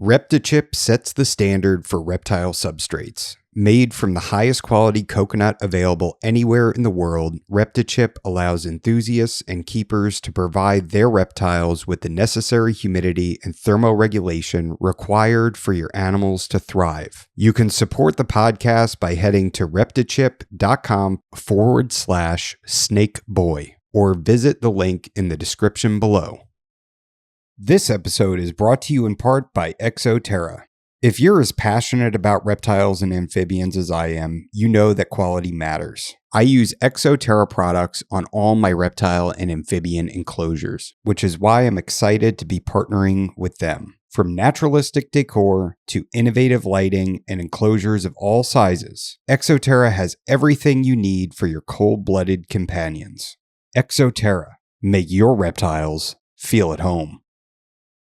Reptichip sets the standard for reptile substrates. Made from the highest quality coconut available anywhere in the world, Reptichip allows enthusiasts and keepers to provide their reptiles with the necessary humidity and thermoregulation required for your animals to thrive. You can support the podcast by heading to reptichip.com/snakeboy or visit the link in the description below. This episode is brought to you in part by Exoterra. If you're as passionate about reptiles and amphibians as I am, you know that quality matters. I use Exoterra products on all my reptile and amphibian enclosures, which is why I'm excited to be partnering with them. From naturalistic decor to innovative lighting and enclosures of all sizes, Exoterra has everything you need for your cold-blooded companions. Exoterra, make your reptiles feel at home.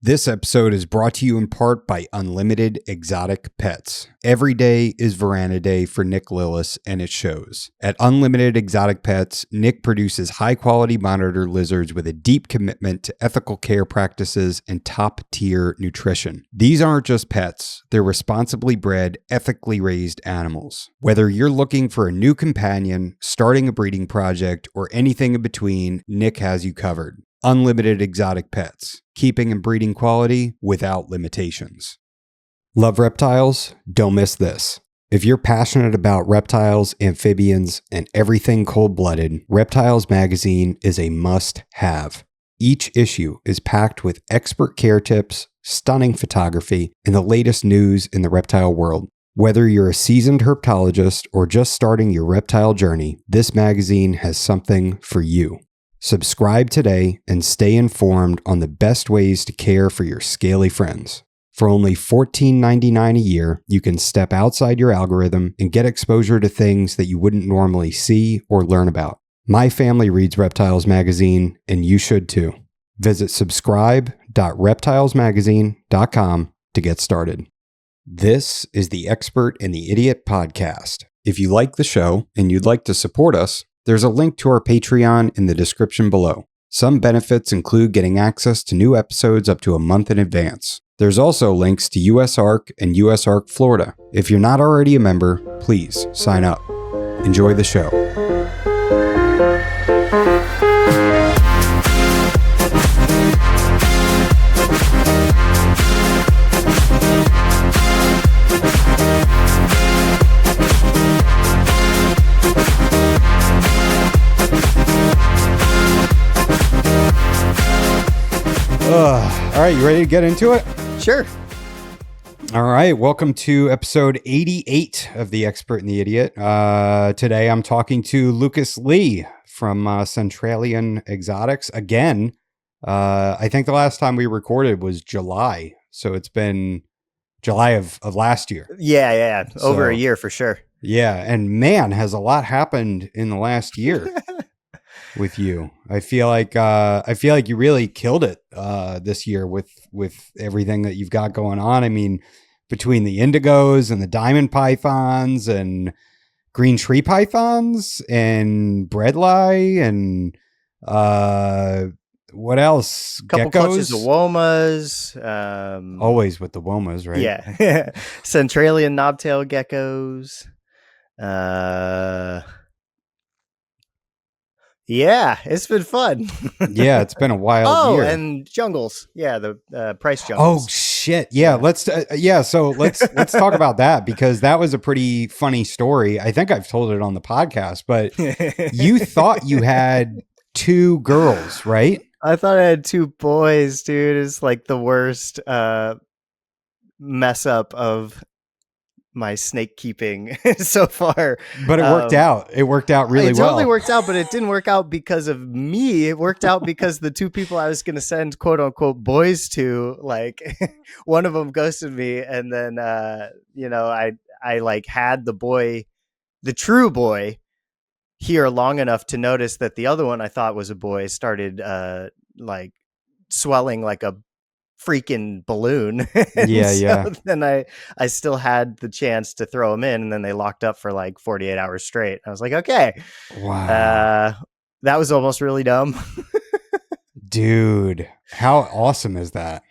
This episode is brought to you in part by Unlimited Exotic Pets. Every day is Veranda Day for Nick Lillis, and it shows. At Unlimited Exotic Pets, Nick produces high-quality monitor lizards with a deep commitment to ethical care practices and top-tier nutrition. These aren't just pets. They're responsibly bred, ethically raised animals. Whether you're looking for a new companion, starting a breeding project, or anything in between, Nick has you covered. Unlimited Exotic Pets, keeping and breeding quality without limitations. Love reptiles? Don't miss this. If you're passionate about reptiles, amphibians, and everything cold-blooded, Reptiles magazine is a must-have. Each issue is packed with expert care tips, stunning photography, and the latest news in the reptile world. Whether you're a seasoned herpetologist or just starting your reptile journey, this magazine has something for you. Subscribe today and stay informed on the best ways to care for your scaly friends. For only $14.99 a year, you can step outside your algorithm and get exposure to things that you wouldn't normally see or learn about. My family reads Reptiles magazine, and you should too. Visit subscribe.reptilesmagazine.com to get started. This is the Expert and the Idiot podcast. If you like the show and you'd like to support us, there's a link to our Patreon in the description below. Some benefits include getting access to new episodes up to a month in advance. There's also links to USARK and USARK Florida. If you're not already a member, please sign up. Enjoy the show. All right, you ready to get into it? Sure. All right, welcome to episode 88 of The Expert and the Idiot. Today I'm talking to Lucas Lee from Centralian Exotics. Again, I think the last time we recorded was July, so it's been July of last year. Yeah. Over a year for sure. Yeah, and man, has a lot happened in the last year. With you, I feel like you really killed it this year with everything that you've got going on. I mean, between the indigos and the diamond pythons and green tree pythons and breadlie and what else? Couple Geckos? clutches of womas. Always with the womas, right? Yeah. Centralian knobtail geckos. Yeah, it's been fun. Yeah, it's been a wild year. Oh, and jungles. Yeah, the price jungles. Oh shit! Yeah, let's So let's talk about that, because that was a pretty funny story. I think I've told it on the podcast, but you thought you had two girls, right? I thought I had two boys, dude. It's like the worst mess up of my snake keeping so far. But it worked out. It worked out really well. It totally worked out, but it didn't work out because of me. It worked out because the two people I was going to send quote unquote boys to, like one of them ghosted me. And then, I like had the true boy here long enough to notice that the other one I thought was a boy started like swelling like a freaking balloon. Yeah. Then I still had the chance to throw them in, and then they locked up for like 48 hours straight. I was like, okay. Wow. That was almost really dumb. Dude, how awesome is that?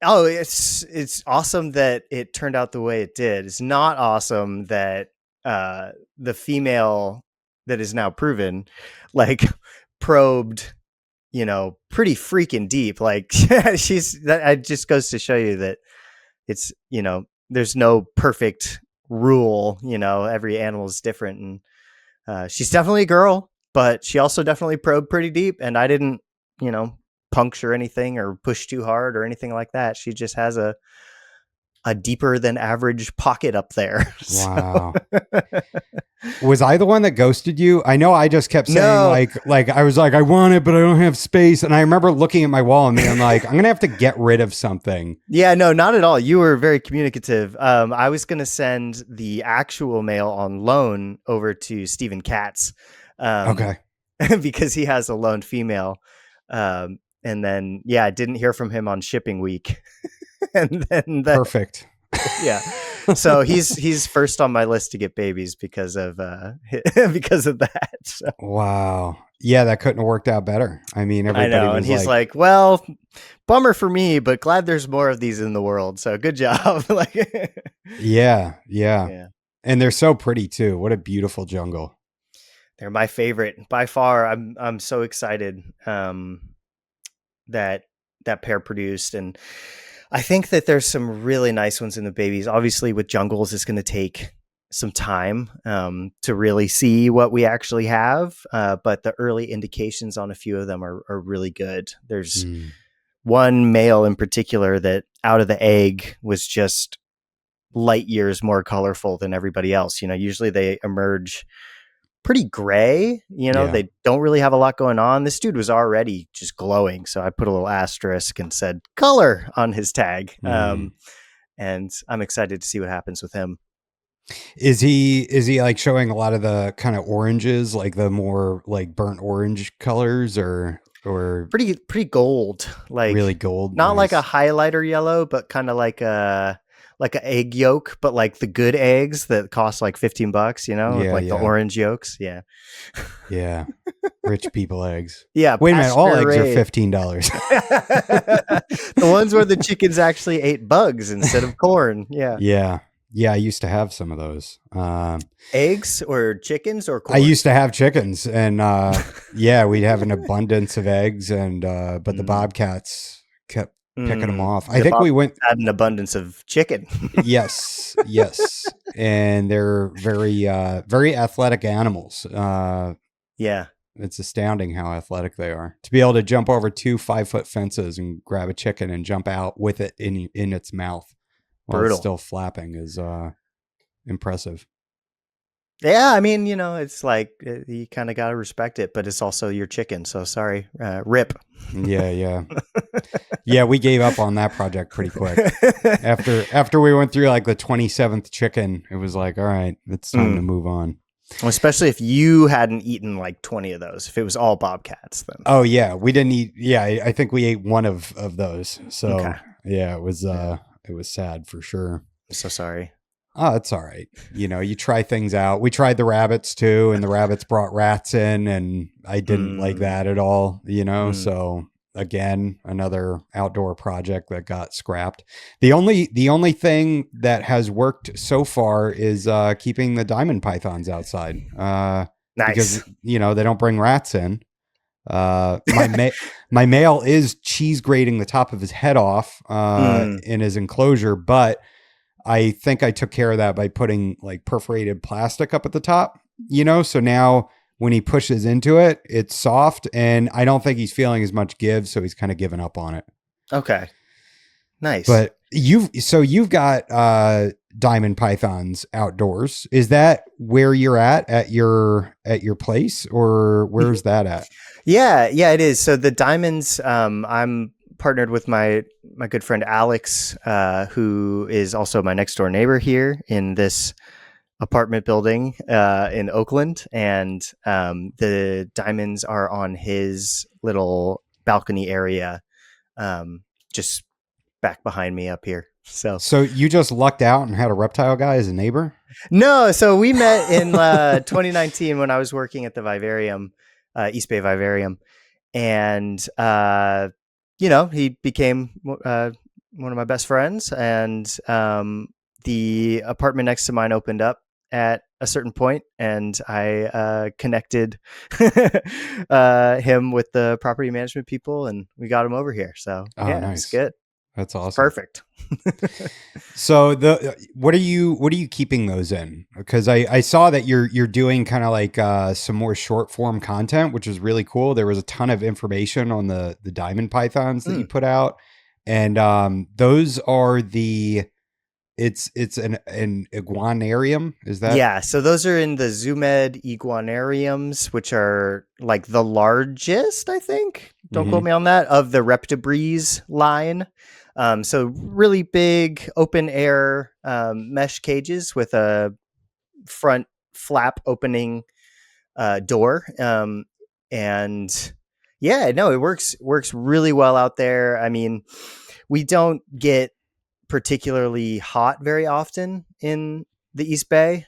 Oh, it's awesome that it turned out the way it did. It's not awesome that the female that is now proven, like, probed, pretty freaking deep. Like, it just goes to show you that it's, there's no perfect rule. Every animal is different, and she's definitely a girl, but she also definitely probed pretty deep, and I didn't, puncture anything or push too hard or anything like that. She just has a deeper than average pocket up there. Wow. Was I the one that ghosted you? I know I just kept saying No. like I was like, I want it, but I don't have space. And I remember looking at my wall and being like, I'm going to have to get rid of something. Yeah, no, not at all. You were very communicative. I was going to send the actual mail on loan over to Stephen Katz. Okay. Because he has a lone female. And then, I didn't hear from him on shipping week. And then Perfect. Yeah. So he's first on my list to get babies because of that. So. Wow. Yeah, that couldn't have worked out better. I mean, everybody I know, was and he's like, well, bummer for me, but glad there's more of these in the world. So good job. yeah. Yeah. And they're so pretty too. What a beautiful jungle. They're my favorite by far. I'm so excited that pair produced, and I think that there's some really nice ones in the babies. Obviously, with jungles, it's going to take some time to really see what we actually have, but the early indications on a few of them are really good. There's one male in particular that out of the egg was just light years more colorful than everybody else. Usually they emerge pretty gray. They don't really have a lot going on. This dude was already just glowing, so I put a little asterisk and said color on his tag. And I'm excited to see what happens with him. Is he like showing a lot of the kind of oranges, like the more like burnt orange colors, or pretty gold, like really gold, not nice. like a highlighter yellow, but kind of like an egg yolk, but like the good eggs that cost like $15, the orange yolks. Yeah. Yeah. Rich people eggs. Yeah. Wait a minute. All eggs are $15. The ones where the chickens actually ate bugs instead of corn. Yeah. Yeah. Yeah. I used to have some of those. Eggs or chickens or corn? I used to have chickens, and we'd have an abundance of eggs, and but the bobcats kept picking them off. I think we had an abundance of chicken. Yes, and they're very athletic animals. Yeah, it's astounding how athletic they are. To be able to jump over 2 5-foot fences and grab a chicken and jump out with it in its mouth while it's still flapping is impressive. Yeah, I mean, it's like you kind of got to respect it, but it's also your chicken. So sorry, rip. Yeah. Yeah, we gave up on that project pretty quick. After we went through like the 27th chicken, it was like, all right, it's time to move on. Well, especially if you hadn't eaten like 20 of those. If it was all bobcats, then. Oh yeah, we didn't eat. Yeah, I think we ate one of those. So yeah, it was sad for sure. I'm so sorry. Oh, it's all right. You try things out. We tried the rabbits too, and the rabbits brought rats in, and I didn't like that at all, so again, another outdoor project that got scrapped. The only thing that has worked so far is keeping the diamond pythons outside. Nice. Because, they don't bring rats in. My male is cheese grating the top of his head off in his enclosure, but I think I took care of that by putting like perforated plastic up at the top, so now when he pushes into it, it's soft, and I don't think he's feeling as much give. So he's kind of given up on it. Okay. Nice. But you've got diamond pythons outdoors. Is that where you're at your place, or where's that at? Yeah, it is. So the diamonds, I'm partnered with my good friend Alex, who is also my next door neighbor here in this apartment building in Oakland, and the diamonds are on his little balcony area, just back behind me up here. So you just lucked out and had a reptile guy as a neighbor? No, so we met in 2019 when I was working at the vivarium, East Bay Vivarium, and he became one of my best friends, and the apartment next to mine opened up at a certain point, and I connected him with the property management people, and we got him over here. So Oh, yeah, it's nice. good. That's It's awesome. perfect. So what are you keeping those in? Because I saw that you're doing kind of like some more short form content, which is really cool. There was a ton of information on the diamond pythons that you Mm. put out, and those are it's an iguanarium. Is that? Yeah, so those are in the Zoomed iguanariums, which are like the largest, I think. Don't quote Mm-hmm. me on that, of the Reptibreeze line. So really big open air mesh cages with a front flap opening door. And yeah, no, it works really well out there. I mean, we don't get particularly hot very often in the East Bay.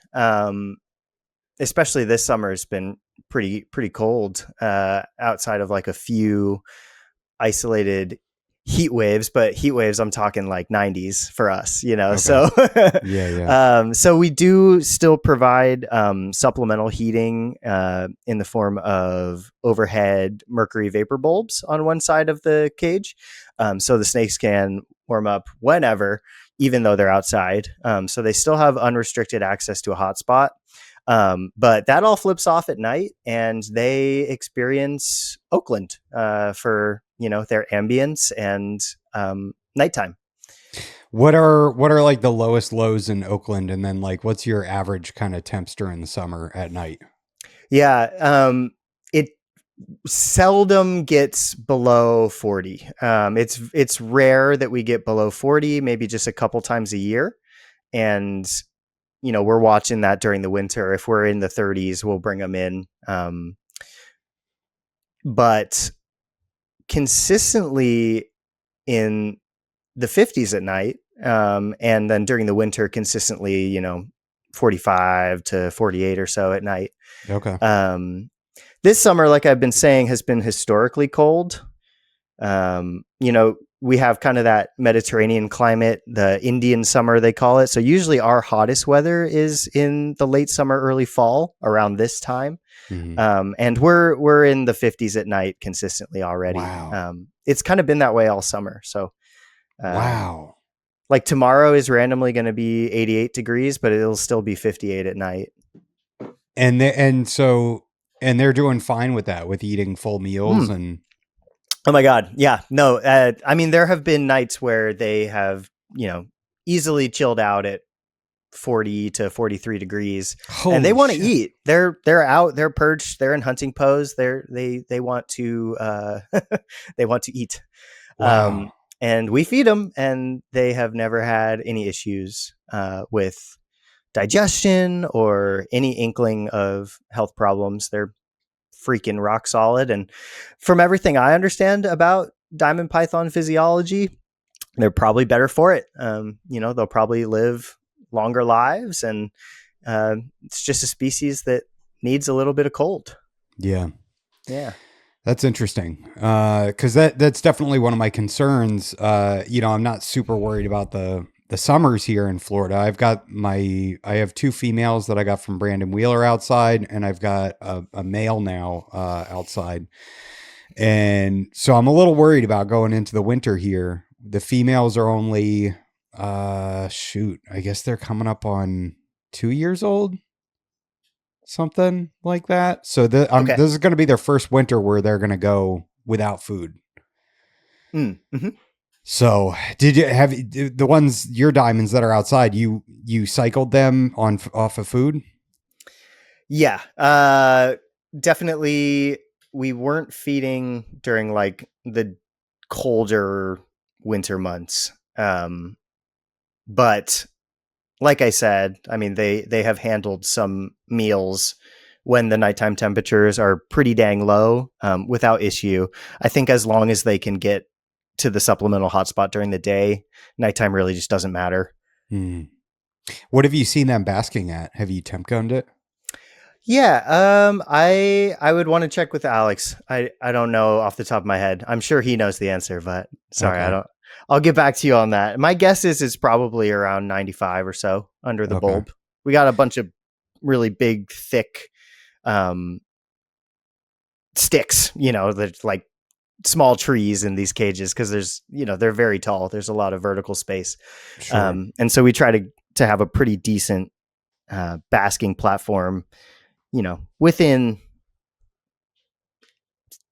Especially this summer has been pretty cold outside of like a few isolated heat waves, but heat waves I'm talking like 90s for us, you know. Okay. So Yeah. so we do still provide supplemental heating in the form of overhead mercury vapor bulbs on one side of the cage, so the snakes can warm up whenever, even though they're outside. So they still have unrestricted access to a hotspot. But that all flips off at night, and they experience Oakland for their ambience and nighttime. What are like the lowest lows in Oakland, and then like what's your average kind of temps during the summer at night? Yeah, it seldom gets below 40. It's rare that we get below 40, maybe just a couple times a year, and we're watching that during the winter. If we're in the 30s, we'll bring them in. But consistently in the 50s at night, and then during the winter consistently 45 to 48 or so at night. Okay. This summer, like I've been saying, has been historically cold. We have kind of that Mediterranean climate, the Indian summer they call it. So usually our hottest weather is in the late summer, early fall around this time. Mm-hmm. And we're in the 50s at night consistently already. Wow. It's kind of been that way all summer. So Wow. like tomorrow is randomly going to be 88 degrees, but it'll still be 58 at night. And they're doing fine with that, with eating full meals and. Oh my God. Yeah. No, I mean, there have been nights where they have, easily chilled out at 40 to 43 degrees, and they want to eat. They're out, they're perched, they're in hunting pose. They want to, they want to eat. Wow. And we feed them, and they have never had any issues with digestion or any inkling of health problems. They're freaking rock solid. And from everything I understand about diamond python physiology, they're probably better for it. They'll probably live longer lives, and it's just a species that needs a little bit of cold. Yeah. Yeah. That's interesting. Cause that's definitely one of my concerns. I'm not super worried about the summers here in Florida. I have two females that I got from Brandon Wheeler outside, and I've got a male now, outside. And so I'm a little worried about going into the winter here. The females are only, I guess they're coming up on 2 years old, something like that. So Okay. this is going to be their first winter where they're going to go without food. Mm-hmm. So did you have the ones, your diamonds that are outside, you cycled them off of food? Yeah. Definitely. We weren't feeding during like the colder winter months. But like I said, I mean, they have handled some meals when the nighttime temperatures are pretty dang low, without issue. I think as long as they can get to the supplemental hotspot during the day, nighttime really just doesn't matter. What have you seen them basking at? Have you temp gunned it? Yeah, I would want to check with Alex. I don't know off the top of my head. I'm sure he knows the answer, but sorry, Okay. I don't. I'll get back to you on that. My guess is it's probably around 95 or so under the Okay. bulb. We got a bunch of really big, thick sticks, that's like small trees in these cages because there's, they're very tall. There's a lot of vertical space. Sure. And so we try to have a pretty decent basking platform, within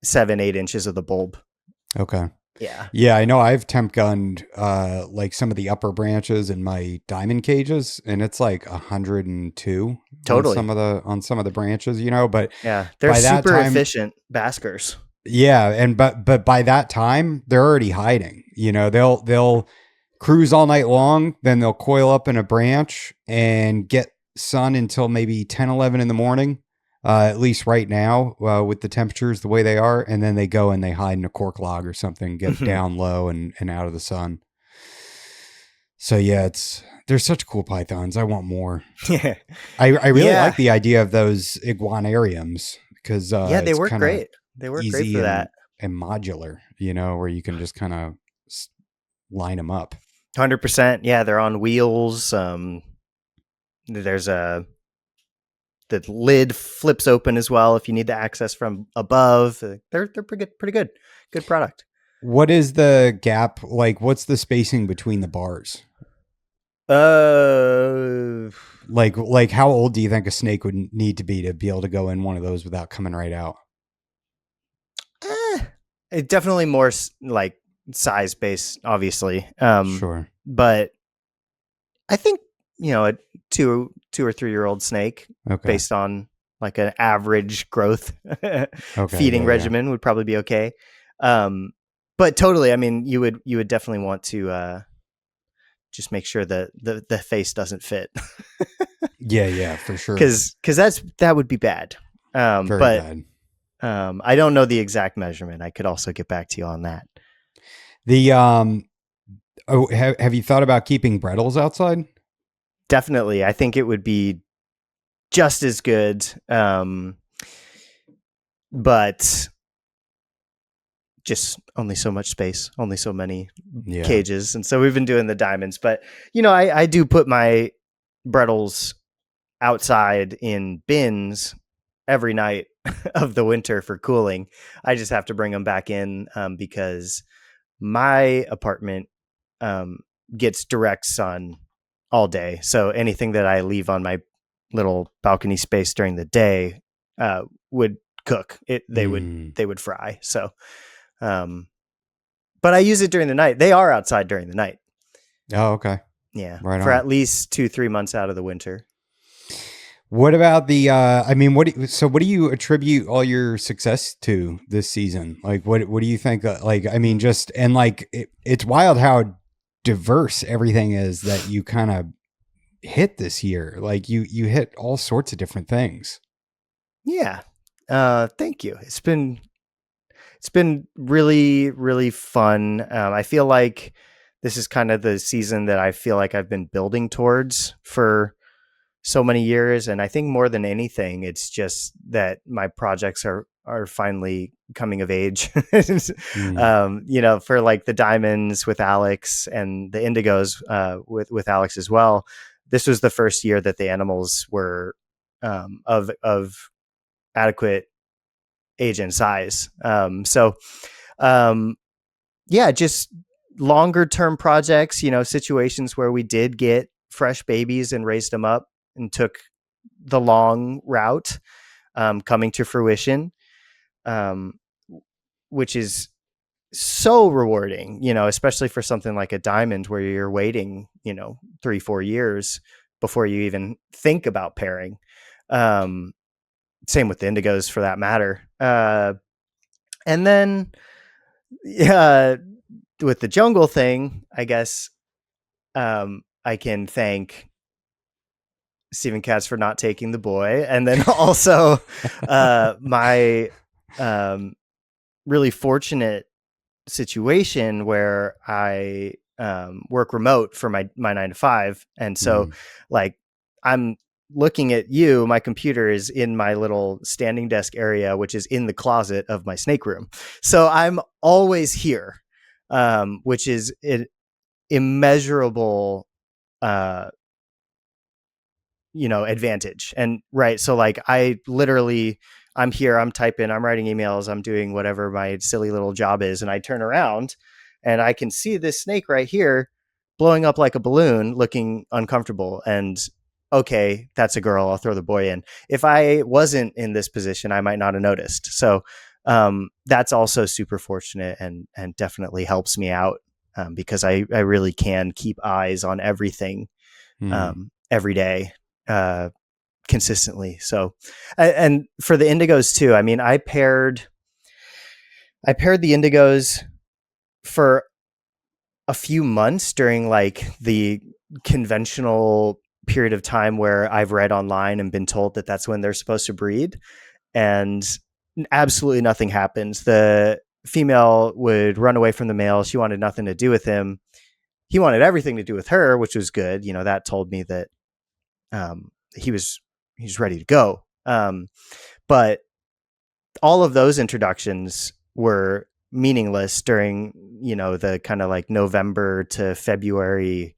7-8 inches of the bulb. Okay. Yeah. Yeah, I know I've temp gunned like some of the upper branches in my diamond cages, and it's like 102 Totally. on some of the branches, but Yeah. They're by that super time, efficient baskers. yeah, and but by that time they're already hiding. They'll cruise all night long, then they'll coil up in a branch and get sun until maybe 10, 11 in the morning. At least right now, with the temperatures the way they are, and then they go and they hide in a cork log or something, get down low and out of the sun. So yeah, they're such cool pythons. I want more. Yeah. I really like the idea of those iguanariums because they work great. They work great for that. And modular, where you can just kind of line them up. 100%. Yeah, they're on wheels. There's the lid flips open as well if you need the access from above. They're pretty good. Good product. What is the gap? Like, what's the spacing between the bars? Like how old do you think a snake would need to be able to go in one of those without coming right out? It definitely more like size based, obviously. Sure. But I think, a 2 or 3 year old snake, based on like an average growth feeding regimen would probably be okay. But totally, I mean, you would definitely want to just make sure that the face doesn't fit. Yeah, for sure. Because that would be bad. Very bad. I don't know the exact measurement. I could also get back to you on that. Have you thought about keeping Brettles outside? Definitely. I think it would be just as good. But just only so much space, only so many cages. And so we've been doing the diamonds, but I do put my Brettles outside in bins every night of the winter for cooling. I just have to bring them back in because my apartment gets direct sun all day. So anything that I leave on my little balcony space during the day would cook. They would fry. So, but I use it during the night. They are outside during the night. Oh, okay. Yeah. Right for on. At least 2-3 months out of the winter. What about the, what do you attribute all your success to this season? Like, what do you think, it's wild how diverse everything is that you kind of hit this year. Like you hit all sorts of different things. Yeah. Thank you. It's been really, really fun. I feel like this is kind of the season that I feel like I've been building towards for so many years. And I think more than anything, it's just that my projects are finally coming of age. For like the diamonds with Alex and the indigos with Alex as well. This was the first year that the animals were of adequate age and size. Just longer term projects, situations where we did get fresh babies and raised them up and took the long route coming to fruition, which is so rewarding, especially for something like a diamond where you're waiting, 3-4 years before you even think about pairing. Same with the indigos for that matter. And then with the jungle thing, I guess I can thank Stephen Katz for not taking the boy. And then also my really fortunate situation where I work remote for my 9 to 5. And so I'm looking at you, my computer is in my little standing desk area, which is in the closet of my snake room. So I'm always here. which is an immeasurable, advantage. And right. So like I'm here, I'm typing, I'm writing emails, I'm doing whatever my silly little job is. And I turn around and I can see this snake right here blowing up like a balloon, looking uncomfortable. And okay, that's a girl. I'll throw the boy in. If I wasn't in this position, I might not have noticed. So that's also super fortunate and definitely helps me out, because I really can keep eyes on everything every day, consistently. So, and for the indigos too, I mean, I paired the indigos for a few months during like the conventional period of time where I've read online and been told that that's when they're supposed to breed, and absolutely nothing happens. The female would run away from the male. She wanted nothing to do with him. He wanted everything to do with her, which was good. That told me that he was ready to go. But all of those introductions were meaningless during, the kind of like November to February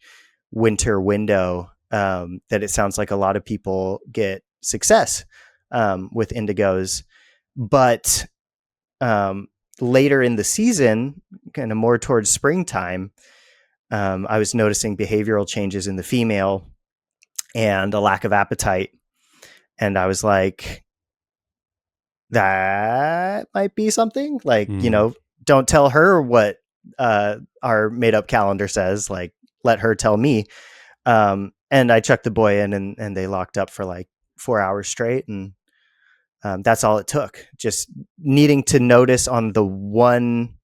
winter window, that it sounds like a lot of people get success with indigos. But later in the season, kind of more towards springtime, I was noticing behavioral changes in the female and a lack of appetite. And I was like, that might be something. Like, don't tell her what our made up calendar says, like let her tell me. And I chucked the boy in and they locked up for like 4 hours straight. And that's all it took. Just needing to notice on the one,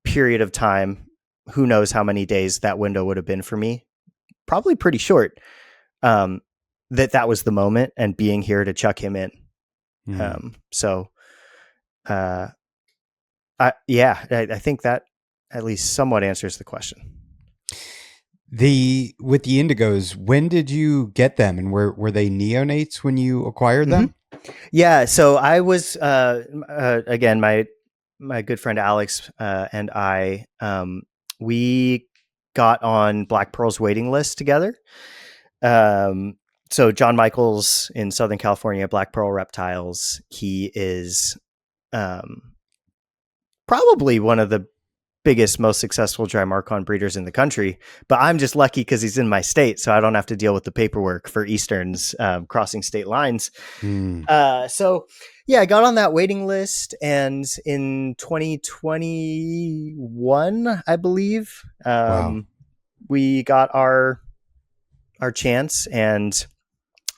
period of time, who knows how many days that window would have been for me, probably pretty short. That was the moment, and being here to chuck him in. I think that at least somewhat answers the question. With the indigos, when did you get them, and were they neonates when you acquired them? Yeah, so I was again, my good friend Alex and I, we got on Black Pearl's waiting list together. So John Michaels in Southern California, Black Pearl Reptiles, he is probably one of the biggest, most successful dry marcon breeders in the country. But I'm just lucky because he's in my state, so I don't have to deal with the paperwork for Easterns crossing state lines. So yeah, I got on that waiting list, and in 2021, I believe, we got our chance and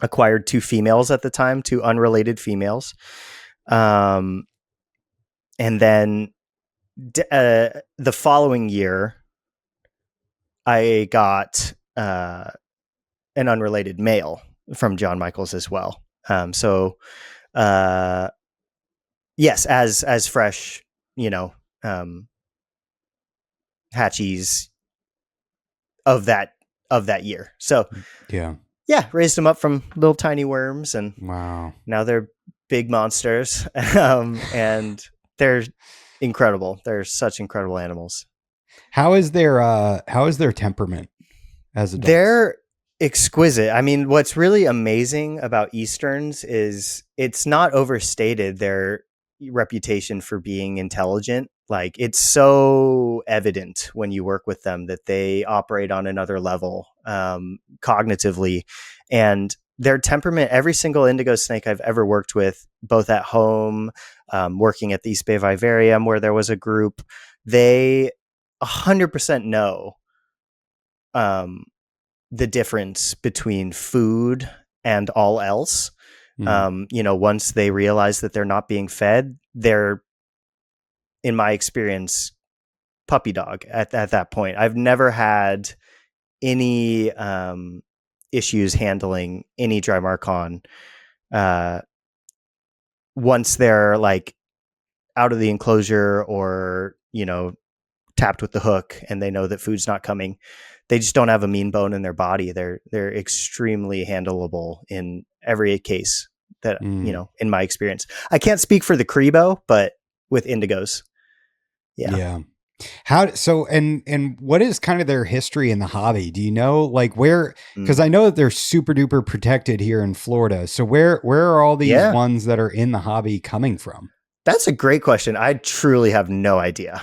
acquired 2 females at the time, 2 unrelated females. And then the following year, I got an unrelated male from John Michaels as well. Yes, as fresh, hatchies of that year. So yeah, raised them up from little tiny worms, and now they're big monsters, and they're incredible. They're such incredible animals. How is their temperament as adults? They're exquisite. I mean, what's really amazing about Easterns is it's not overstated their reputation for being intelligent. Like, it's so evident when you work with them that they operate on another level cognitively, and their temperament. Every single indigo snake I've ever worked with, both at home, working at the East Bay Vivarium where there was a group, they 100% know the difference between food and all else. Once they realize that they're not being fed, they're, in my experience, puppy dog at that point. I've never had any issues handling any dry marcon once they're like out of the enclosure or tapped with the hook and they know that food's not coming. They just don't have a mean bone in their body. They're extremely handleable in every case that in my experience. I can't speak for the Crebo, but with indigos, Yeah. Yeah. And what is kind of their history in the hobby? Do you know like where, because Mm. I know that they're super duper protected here in Florida. So where are all these Yeah. ones that are in the hobby coming from? That's a great question. I truly have no idea.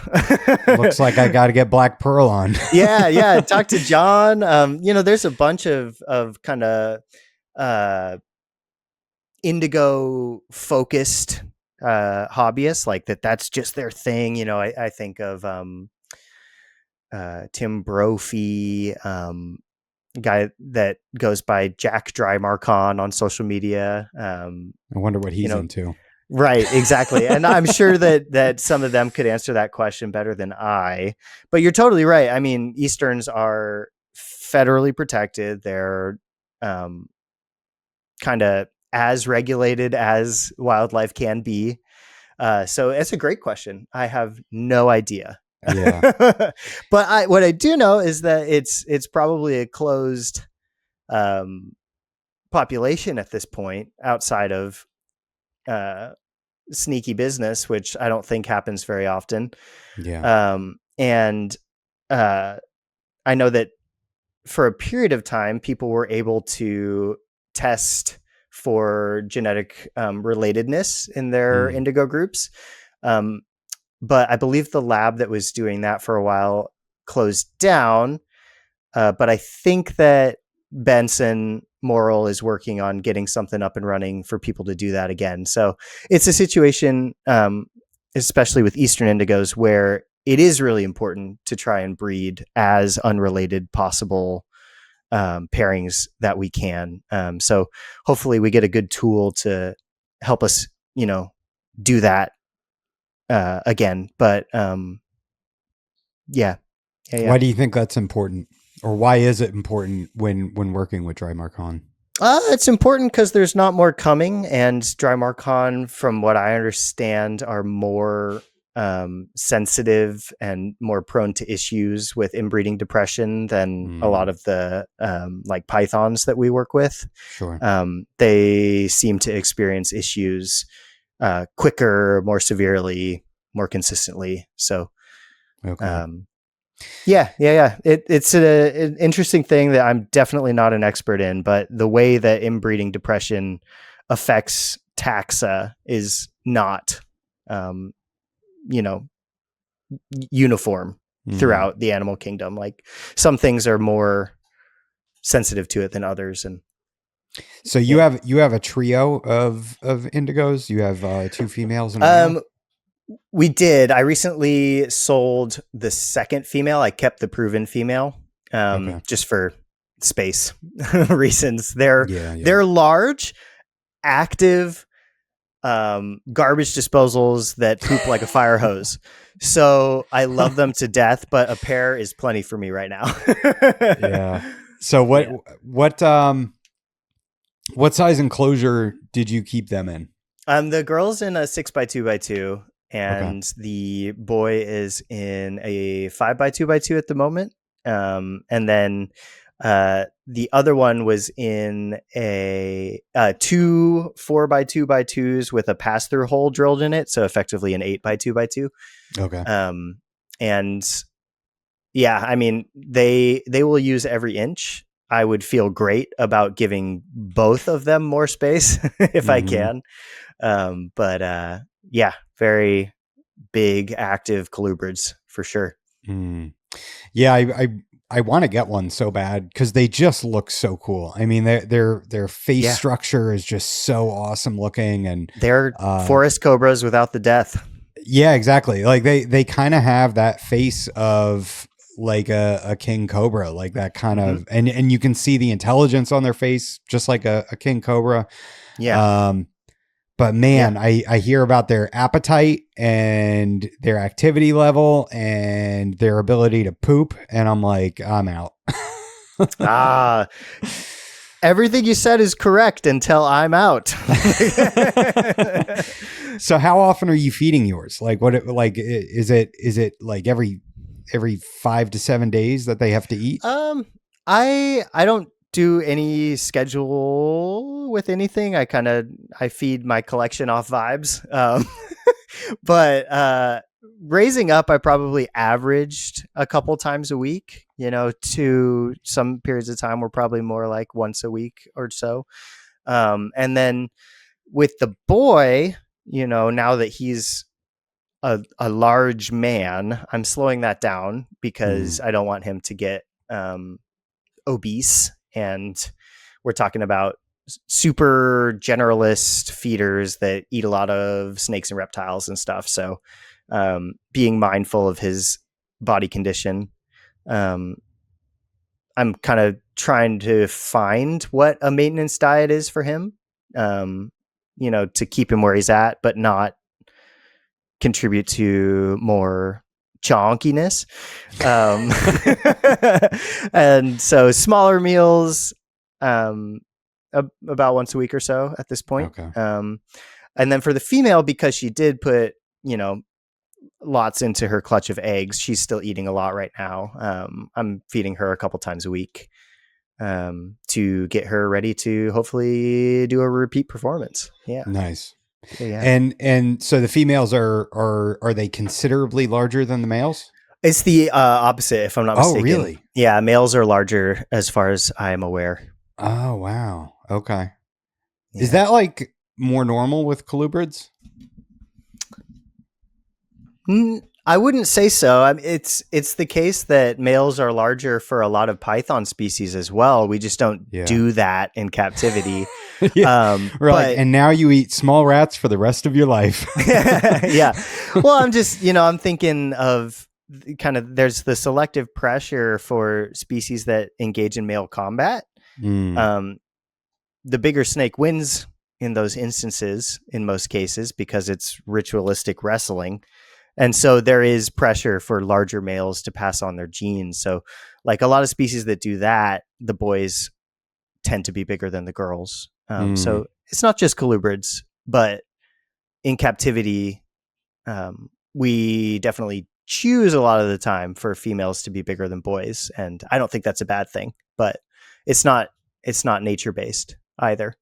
Looks like I got to get Black Pearl on. Yeah. Talk to John. There's a bunch of kind of indigo focused hobbyists like that. That's just their thing. I think of Tim Brophy, guy that goes by Jack Drymarcon on social media. I wonder what he's into. Right, exactly. And I'm sure that some of them could answer that question better than I. But you're totally right. I mean, Easterns are federally protected. They're kind of as regulated as wildlife can be. So it's a great question. I have no idea. Yeah. But what I do know is that it's probably a closed population at this point outside of sneaky business, which I don't think happens very often. Yeah. And I know that for a period of time, people were able to test for genetic relatedness in their indigo groups. But I believe the lab that was doing that for a while closed down. But I think that Benson Morrill is working on getting something up and running for people to do that again. So it's a situation, especially with Eastern indigos, where it is really important to try and breed as unrelated possible pairings that we can. So hopefully we get a good tool to help us, do that again. But yeah. Why do you think that's important? Or why is it important when working with Drymarcon? It's important because there's not more coming, and Drymarcon, from what I understand, are more sensitive and more prone to issues with inbreeding depression than a lot of the like pythons that we work with. Sure. They seem to experience issues quicker, more severely, more consistently. So, Okay. Yeah. It's an interesting thing that I'm definitely not an expert in, but the way that inbreeding depression affects taxa is not, uniform throughout the animal kingdom. Like some things are more sensitive to it than others. And so you have a trio of indigos. You have two females and a male? We did. I recently sold the second female. I kept the proven female, just for space reasons. They're large, active, garbage disposals that poop like a fire hose. So I love them to death, but a pair is plenty for me right now. Yeah. So what size enclosure did you keep them in? The girl's in a 6x2x2. And the boy is in a 5x2x2 at the moment. And then the other one was in a 2 4x2x2s with a pass-through hole drilled in it. So effectively an 8x2x2. Okay. And yeah, I mean, they will use every inch. I would feel great about giving both of them more space if I can. But yeah, very big, active colubrids for sure. Yeah, I want to get one so bad because they just look so cool. I mean, their face structure is just so awesome looking, and they're forest cobras without the death. Yeah, exactly. Like they kind of have that face of like a king cobra, like that kind of, and you can see the intelligence on their face, just like a king cobra. Yeah. But man, I hear about their appetite and their activity level and their ability to poop. And I'm like, I'm out. Everything you said is correct until I'm out. So how often are you feeding yours? Like is it like every 5 to 7 days that they have to eat? I don't do any schedule with anything. I feed my collection off vibes. But raising up, I probably averaged a couple times a week, to some periods of time were probably more like once a week or so. And then with the boy, now that he's a large man, I'm slowing that down because I don't want him to get obese. And we're talking about super generalist feeders that eat a lot of snakes and reptiles and stuff. So being mindful of his body condition, I'm kind of trying to find what a maintenance diet is for him, to keep him where he's at, but not contribute to more chonkiness. And so smaller meals, about once a week or so at this point. Okay. And then for the female, because she did put, lots into her clutch of eggs, she's still eating a lot right now. I'm feeding her a couple times a week to get her ready to hopefully do a repeat performance. Yeah. Nice. Yeah. And so the females are they considerably larger than the males? It's the opposite, if I'm not mistaken. Oh, really? Yeah, males are larger as far as I'm aware. Oh, wow. Okay. Yeah. Is that like more normal with colubrids? I wouldn't say so. I mean, it's the case that males are larger for a lot of python species as well. We just don't do that in captivity. And now you eat small rats for the rest of your life. Yeah. Well, I'm just, I'm thinking of kind of, there's the selective pressure for species that engage in male combat. The bigger snake wins in those instances in most cases because it's ritualistic wrestling. And so there is pressure for larger males to pass on their genes. So like a lot of species that do that, the boys tend to be bigger than the girls. So it's not just colubrids, but in captivity, we definitely choose a lot of the time for females to be bigger than boys. And I don't think that's a bad thing, but it's not nature based either.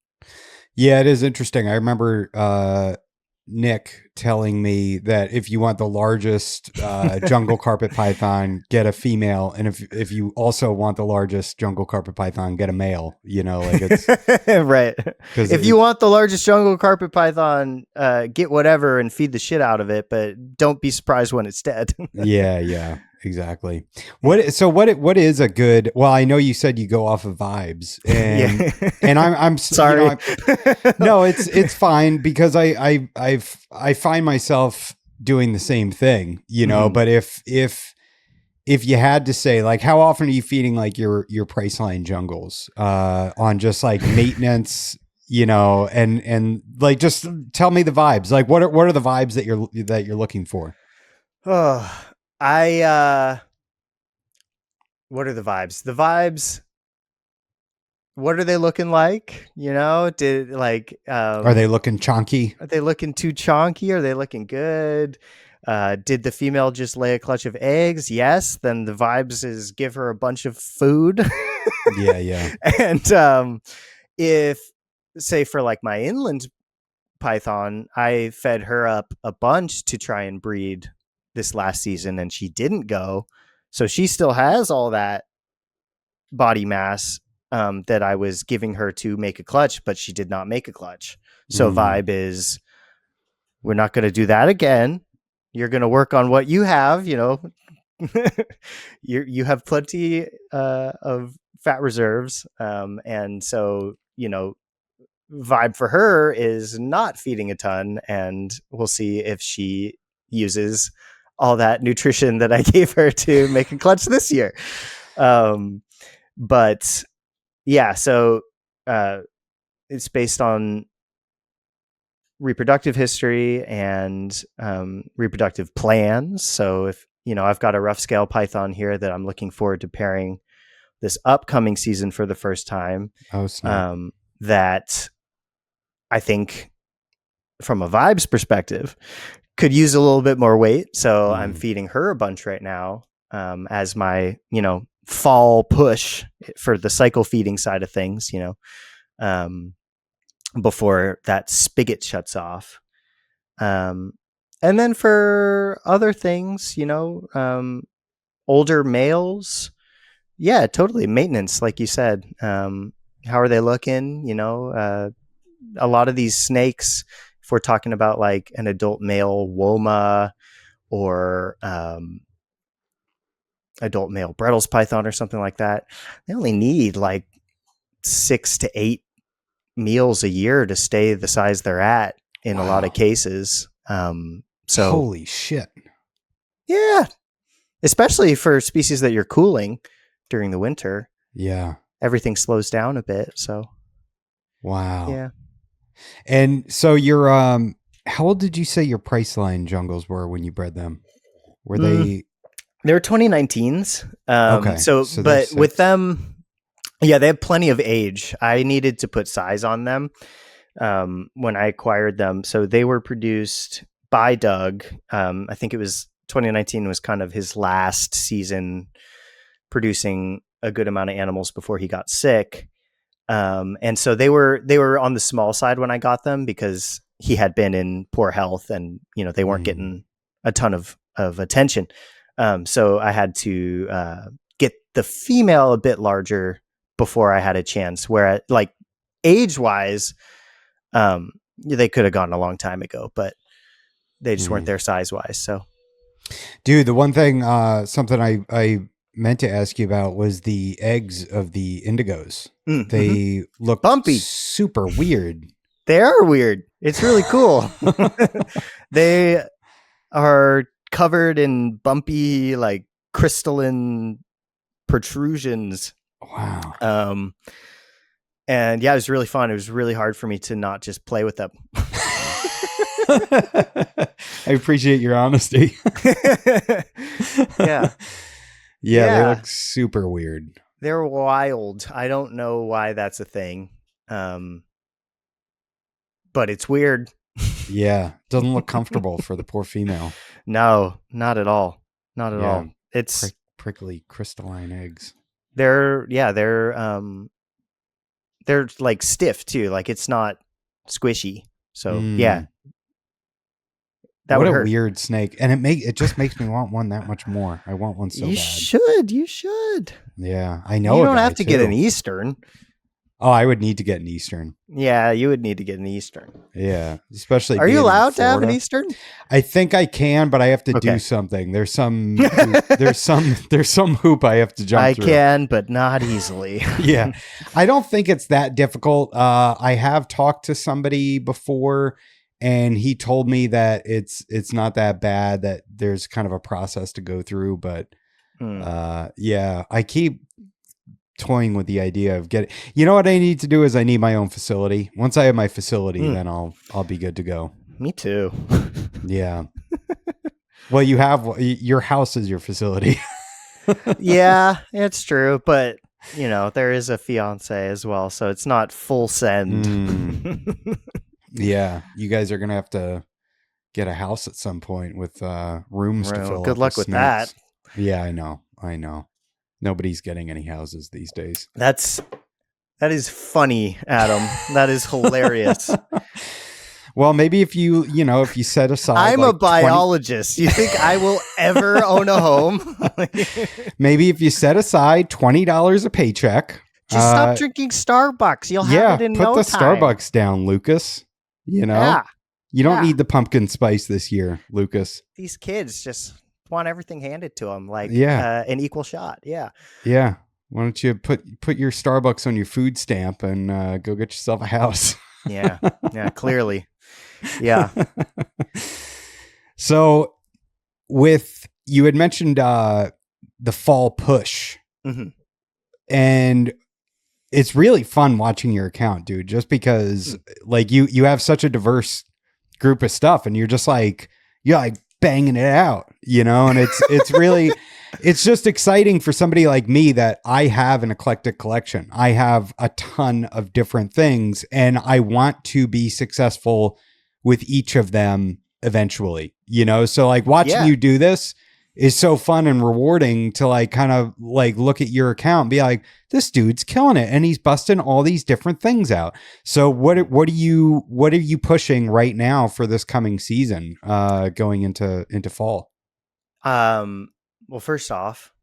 Yeah, it is interesting. I remember Nick telling me that if you want the largest jungle carpet python, get a female, and if you also want the largest jungle carpet python, get a male. Like it's right. If you want the largest jungle carpet python, get whatever and feed the shit out of it, but don't be surprised when it's dead. Yeah, exactly. What is a good? Well, I know you said you go off of vibes, and I'm sorry. No, it's fine because I find myself doing the same thing, But if you had to say, like, how often are you feeding like your Priceline jungles on just like maintenance, and like just tell me the vibes. Like, what are the vibes that you're looking for? Oh, what are the vibes? The vibes. What are they looking like? Are they looking chonky? Are they looking too chonky? Are they looking good? Did the female just lay a clutch of eggs? Yes. Then the vibes is give her a bunch of food. Yeah. And if, say, for like my inland python, I fed her up a bunch to try and breed this last season, and she didn't go. So she still has all that body mass that I was giving her to make a clutch, but she did not make a clutch. So vibe is, we're not going to do that again. You're going to work on what you have, you have plenty of fat reserves. And so, vibe for her is not feeding a ton, and we'll see if she uses all that nutrition that I gave her to make a clutch this year. But yeah, so it's based on reproductive history and reproductive plans. So if, I've got a rough scale python here that I'm looking forward to pairing this upcoming season for the first time. Oh, snap. That I think from a vibes perspective could use a little bit more weight. So I'm feeding her a bunch right now as my, fall push for the cycle feeding side of things, before that spigot shuts off. And then for other things, older males, yeah, totally maintenance, like you said. How are they looking? A lot of these snakes, if we're talking about like an adult male woma or adult male Brettles python or something like that, they only need like 6 to 8 meals a year to stay the size they're at in a lot of cases. So holy shit. Yeah, especially for species that you're cooling during the winter. Yeah. Everything slows down a bit. So wow. Yeah. And so you're how old did you say your Priceline jungles were when you bred them? Were they were 2019s. Okay. So but with them, yeah, they have plenty of age. I needed to put size on them when I acquired them. So they were produced by Doug. I think it was 2019 was kind of his last season producing a good amount of animals before he got sick. And so they were on the small side when I got them because he had been in poor health and, they weren't getting a ton of attention. So I had to get the female a bit larger before I had a chance, where like age wise, they could have gone a long time ago, but they just weren't there size wise. So, dude, the one thing, something I meant to ask you about was the eggs of the indigos. They look bumpy, super weird. They are weird. It's really cool. They are covered in bumpy, like crystalline protrusions. Wow. And yeah, it was really fun. It was really hard for me to not just play with them. I appreciate your honesty. Yeah. Yeah, they look super weird. They're wild. I don't know why that's a thing. But it's weird. Yeah. Doesn't look comfortable for the poor female. No, not at all. Not at all. It's prickly crystalline eggs. They're like stiff too. Like it's not squishy. So yeah. That what a weird snake. And it just makes me want one that much more. I want one so bad. You should. Yeah, I know. You don't have to get an Eastern. Oh, I would need to get an Eastern. Yeah, you would need to get an Eastern. Yeah, especially. Are you allowed to have an Eastern? I think I can, but I have to do something. There's some hoop I have to jump through. I can, but not easily. Yeah, I don't think it's that difficult. I have talked to somebody before, and he told me that it's not that bad. That there's kind of a process to go through, but yeah, I keep toying with the idea of getting. You know what I need to do is I need my own facility. Once I have my facility, then I'll be good to go. Me too. Yeah. Well, you have your house is your facility. Yeah, it's true, but there is a fiance as well, so it's not full send. Yeah, you guys are gonna have to get a house at some point with rooms to fill. Good luck with that. Yeah, I know. Nobody's getting any houses these days. That is funny, Adam. That is hilarious. Well, maybe if you set aside. I'm a biologist. You think I will ever own a home? Maybe if you set aside $20 a paycheck. Just stop drinking Starbucks. You'll have it in no time. Put the Starbucks down, Lucas. You don't need the pumpkin spice this year, Lucas. These kids just want everything handed to them, like an equal shot. Yeah. Yeah. Why don't you put your Starbucks on your food stamp and go get yourself a house? Yeah. Yeah. Clearly. Yeah. So you had mentioned the fall push, and it's really fun watching your account, dude, just because like you have such a diverse group of stuff and you're banging it out, and it's really, it's just exciting for somebody like me that I have an eclectic collection. I have a ton of different things and I want to be successful with each of them eventually, so like watching you do this is so fun and rewarding to like kind of like look at your account and be like, this dude's killing it and he's busting all these different things out. So what are you pushing right now for this coming season, going into fall? Well, first off,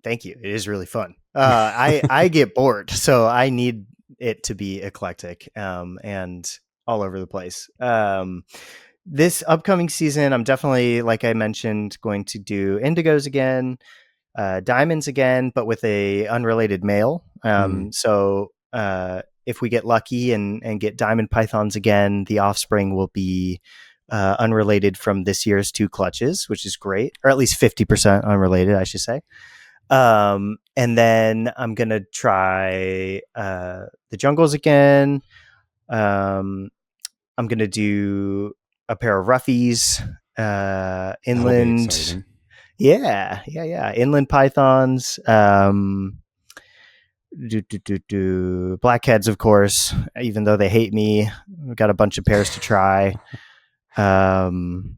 thank you. It is really fun. I get bored, so I need it to be eclectic, and all over the place. This upcoming season, I'm definitely, like I mentioned, going to do indigos again, diamonds again, but with a unrelated male. So if we get lucky and get diamond pythons again, the offspring will be unrelated from this year's 2 clutches, which is great, or at least 50% unrelated, I should say. And then I'm gonna try the jungles again. I'm gonna do a pair of roughies, inland. Yeah. Inland pythons. Blackheads, of course, even though they hate me. We've got a bunch of pairs to try. Some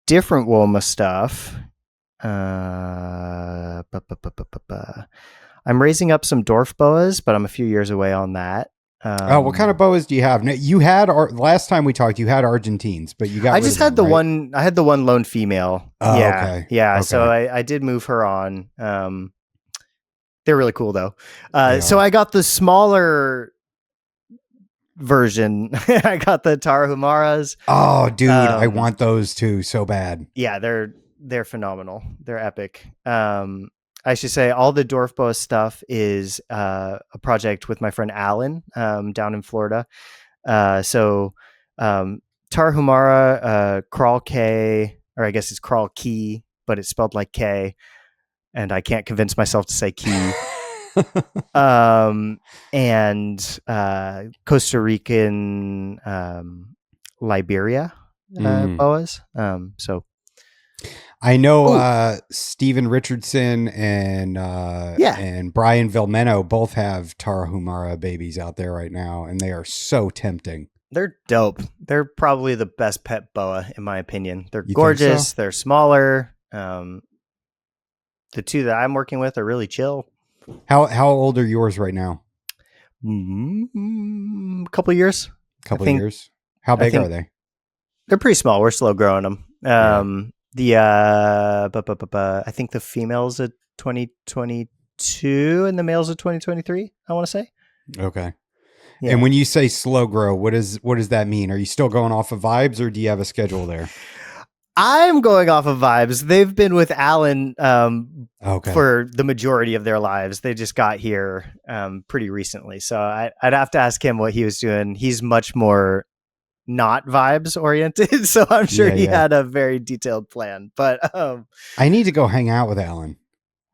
different Woma stuff. I'm raising up some dwarf boas, but I'm a few years away on that. What kind of boas do you have? Now, you had last time we talked, you had Argentines, but you got. I just had the one. I had the one lone female. Oh, yeah, okay. Yeah. Okay. So I did move her on. They're really cool though. So I got the smaller version. I got the Tarahumaras. Oh, dude, I want those too so bad. Yeah, they're phenomenal. They're epic. I should say all the dwarf boa stuff is a project with my friend Alan down in Florida. So Tarahumara, Crawl K, or I guess it's Crawl Key, but it's spelled like K, and I can't convince myself to say Key. And Costa Rican Liberia boas. So I know Steven Richardson and Brian Vilmeno both have Tarahumara babies out there right now, and they are so tempting. They're dope. They're probably the best pet boa in my opinion. They're gorgeous. So? They're smaller. The 2 that I'm working with are really chill. How old are yours right now? A couple of years. Years. How big are they? They're pretty small. We're slow growing them. I think the female's a 2022 and the male's a 2023. I want to say. Okay. Yeah. And when you say slow grow, what does that mean? Are you still going off of vibes, or do you have a schedule there? I'm going off of vibes. They've been with Alan for the majority of their lives. They just got here pretty recently. So I'd have to ask him what he was doing. He's much more not vibes oriented. So I'm sure he had a very detailed plan. But I need to go hang out with Alan.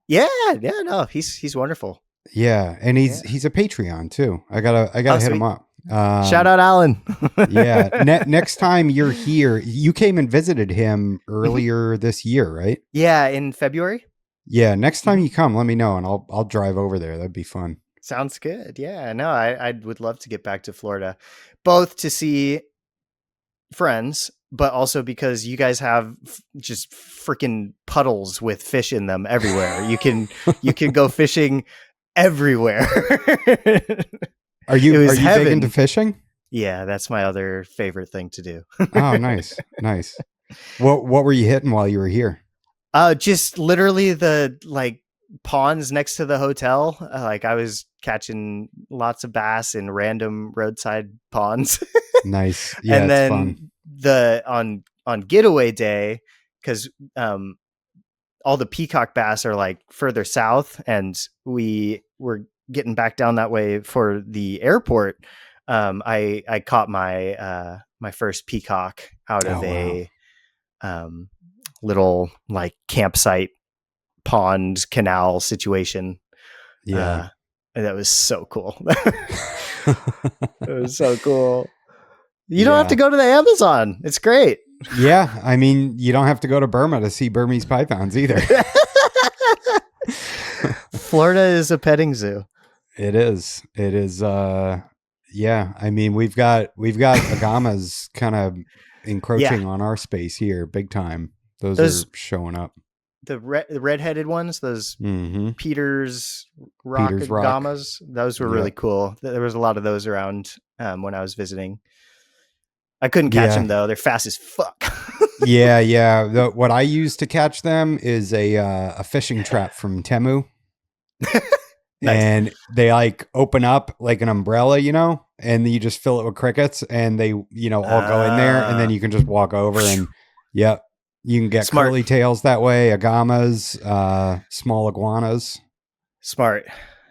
Yeah, no, he's wonderful. Yeah, and he's a Patreon too. I gotta hit him up. Shout out Alan. Yeah. Next time you're here, you came and visited him earlier this year, right? Yeah, in February. Yeah. Next time you come, let me know and I'll drive over there. That'd be fun. Sounds good. Yeah. No, I would love to get back to Florida, both to see friends, but also because you guys have just freaking puddles with fish in them everywhere. You can go fishing everywhere. Are you big into fishing? Yeah, that's my other favorite thing to do. Oh, nice. What were you hitting while you were here? Just literally the ponds next to the hotel. I was catching lots of bass in random roadside ponds. Nice. Yeah, and then fun. on getaway day, because all the peacock bass are further south, and we were getting back down that way for the airport. I caught my my first peacock out of a little campsite pond canal situation. Yeah. And that was so cool. It was so cool. You don't have to go to the Amazon. It's great. Yeah. I mean, you don't have to go to Burma to see Burmese pythons either. Florida is a petting zoo. It is. Yeah. I mean, we've got agamas kind of encroaching on our space here big time. Those are showing up. The red-headed ones, those Mm-hmm. Peter's rock Peter's rock. agamas, those were really cool. There was a lot of those around when I was visiting. I couldn't catch them though; they're fast as fuck. Yeah. What I use to catch them is a fishing trap from Temu. Nice. And they like open up like an umbrella, and you just fill it with crickets, and they, all go in there, and then you can just walk over and, yep, you can get curly tails that way, agamas, small iguanas. Smart.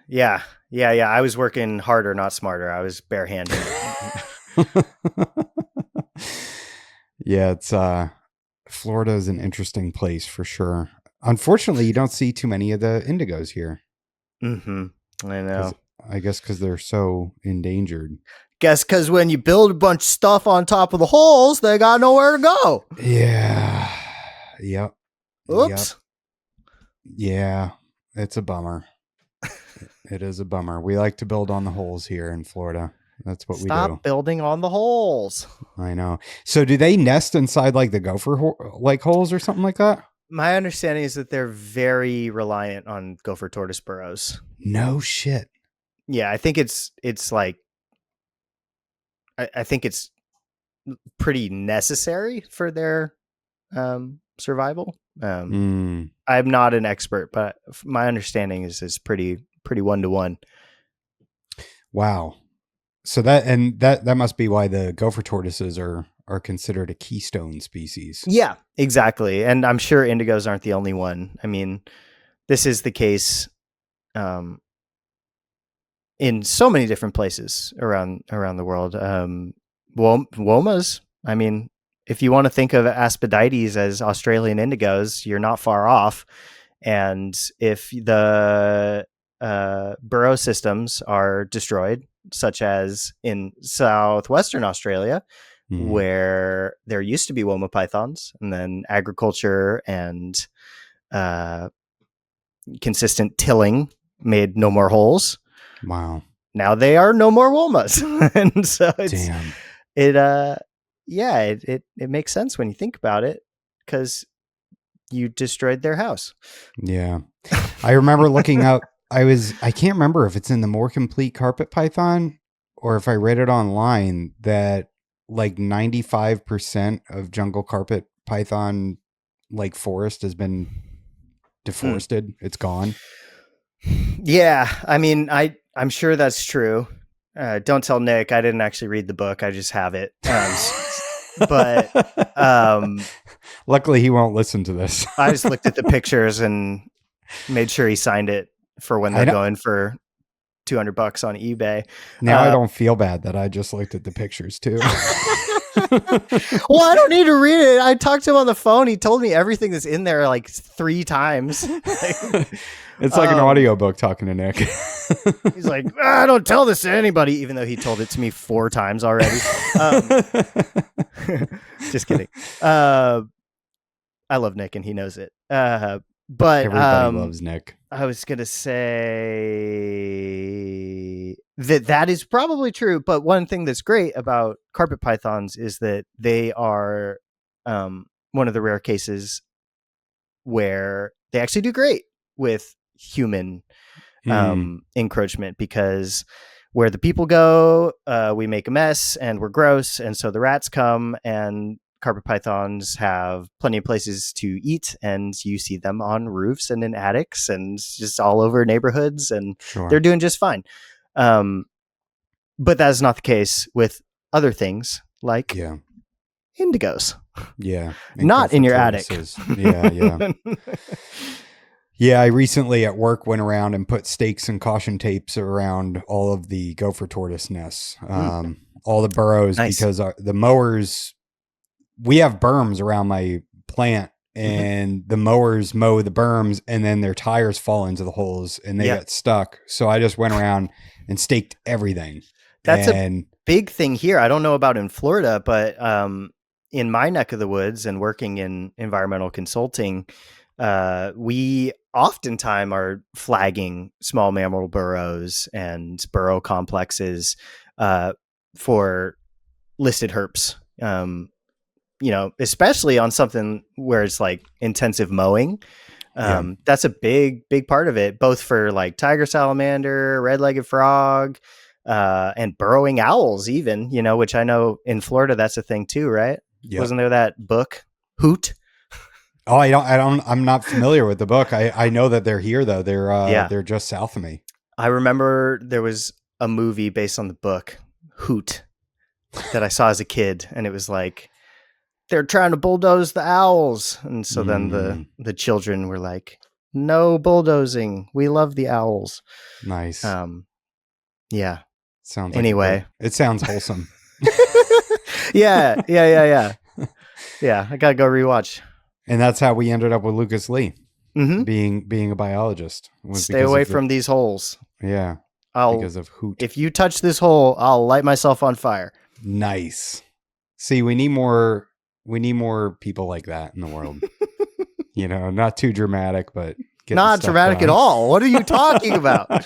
Yeah. I was working harder, not smarter. I was barehanded. Yeah, it's Florida is an interesting place for sure. Unfortunately, you don't see too many of the indigos here. Mm-hmm. I know. I guess because they're so endangered. Guess because when you build a bunch of stuff on top of the holes, they got nowhere to go. Yeah. Yep. Oops. Yep. Yeah. It's a bummer. It is a bummer. We like to build on the holes here in Florida. That's what we do. Stop building on the holes. I know. So do they nest inside like the gopher holes or something like that? My understanding is that they're very reliant on gopher tortoise burrows. No shit. Yeah, I think it's like I think it's pretty necessary for their survival. I'm not an expert, but my understanding is pretty 1-to-1. Wow. So that must be why the gopher tortoises are considered a keystone species. Yeah, exactly. And I'm sure indigos aren't the only one. I mean, this is the case in so many different places around the world. Womas, I mean, if you want to think of Aspidites as Australian indigos, you're not far off. And if the burrow systems are destroyed, such as in southwestern Australia, where there used to be Woma pythons, and then agriculture and consistent tilling made no more holes. Wow. Now they are no more Womas. And so it makes sense when you think about it, because you destroyed their house. Yeah. I remember looking up, I can't remember if it's in the More Complete Carpet Python or if I read it online that like 95% of jungle carpet python like forest has been deforested. It's gone. Yeah. I mean, I'm sure that's true. Don't tell Nick. I didn't actually read the book. I just have it. But luckily he won't listen to this. I just looked at the pictures and made sure he signed it for when they're going for $200 on eBay. Now I don't feel bad that I just looked at the pictures too. Well, I don't need to read it. I talked to him on the phone. He told me everything that's in there like 3 times. It's like an audiobook talking to Nick. He's like, don't tell this to anybody, even though he told it to me 4 times already. Just kidding. I love Nick and he knows it. But everybody loves Nick. I was going to say that is probably true. But one thing that's great about carpet pythons is that they are one of the rare cases where they actually do great with human encroachment, because where the people go, we make a mess and we're gross. And so the rats come, and carpet pythons have plenty of places to eat, and you see them on roofs and in attics and just all over neighborhoods, and they're doing just fine. But that's not the case with other things like indigos. Yeah. Not in your attic. Yeah. Yeah, I recently at work went around and put stakes and caution tapes around all of the gopher tortoise nests, all the burrows, because the mowers, we have berms around my plant, and the mowers mow the berms, and then their tires fall into the holes and they get stuck. So I just went around and staked everything. That's a big thing here. I don't know about in Florida, but in my neck of the woods and working in environmental consulting, we oftentimes are flagging small mammal burrows and burrow complexes for listed herps. especially on something where it's like intensive mowing. That's a big part of it, both for like tiger salamander, red-legged frog, and burrowing owls even, which I know in Florida, that's a thing too, right? Yep. Wasn't there that book Hoot? Oh, I'm not familiar with the book. I know that they're here though. They're just south of me. I remember there was a movie based on the book Hoot that I saw as a kid, and it was like, they're trying to bulldoze the owls. And so then the children were like, no bulldozing. We love the owls. Nice. Yeah. Sounds anyway. It sounds wholesome. Yeah. I got to go rewatch. And that's how we ended up with Lucas Lee being a biologist. Stay away from these holes. Yeah. Because of Hoot. If you touch this hole, I'll light myself on fire. Nice. See, we need more people like that in the world. Not too dramatic, but not dramatic at all. What are you talking about?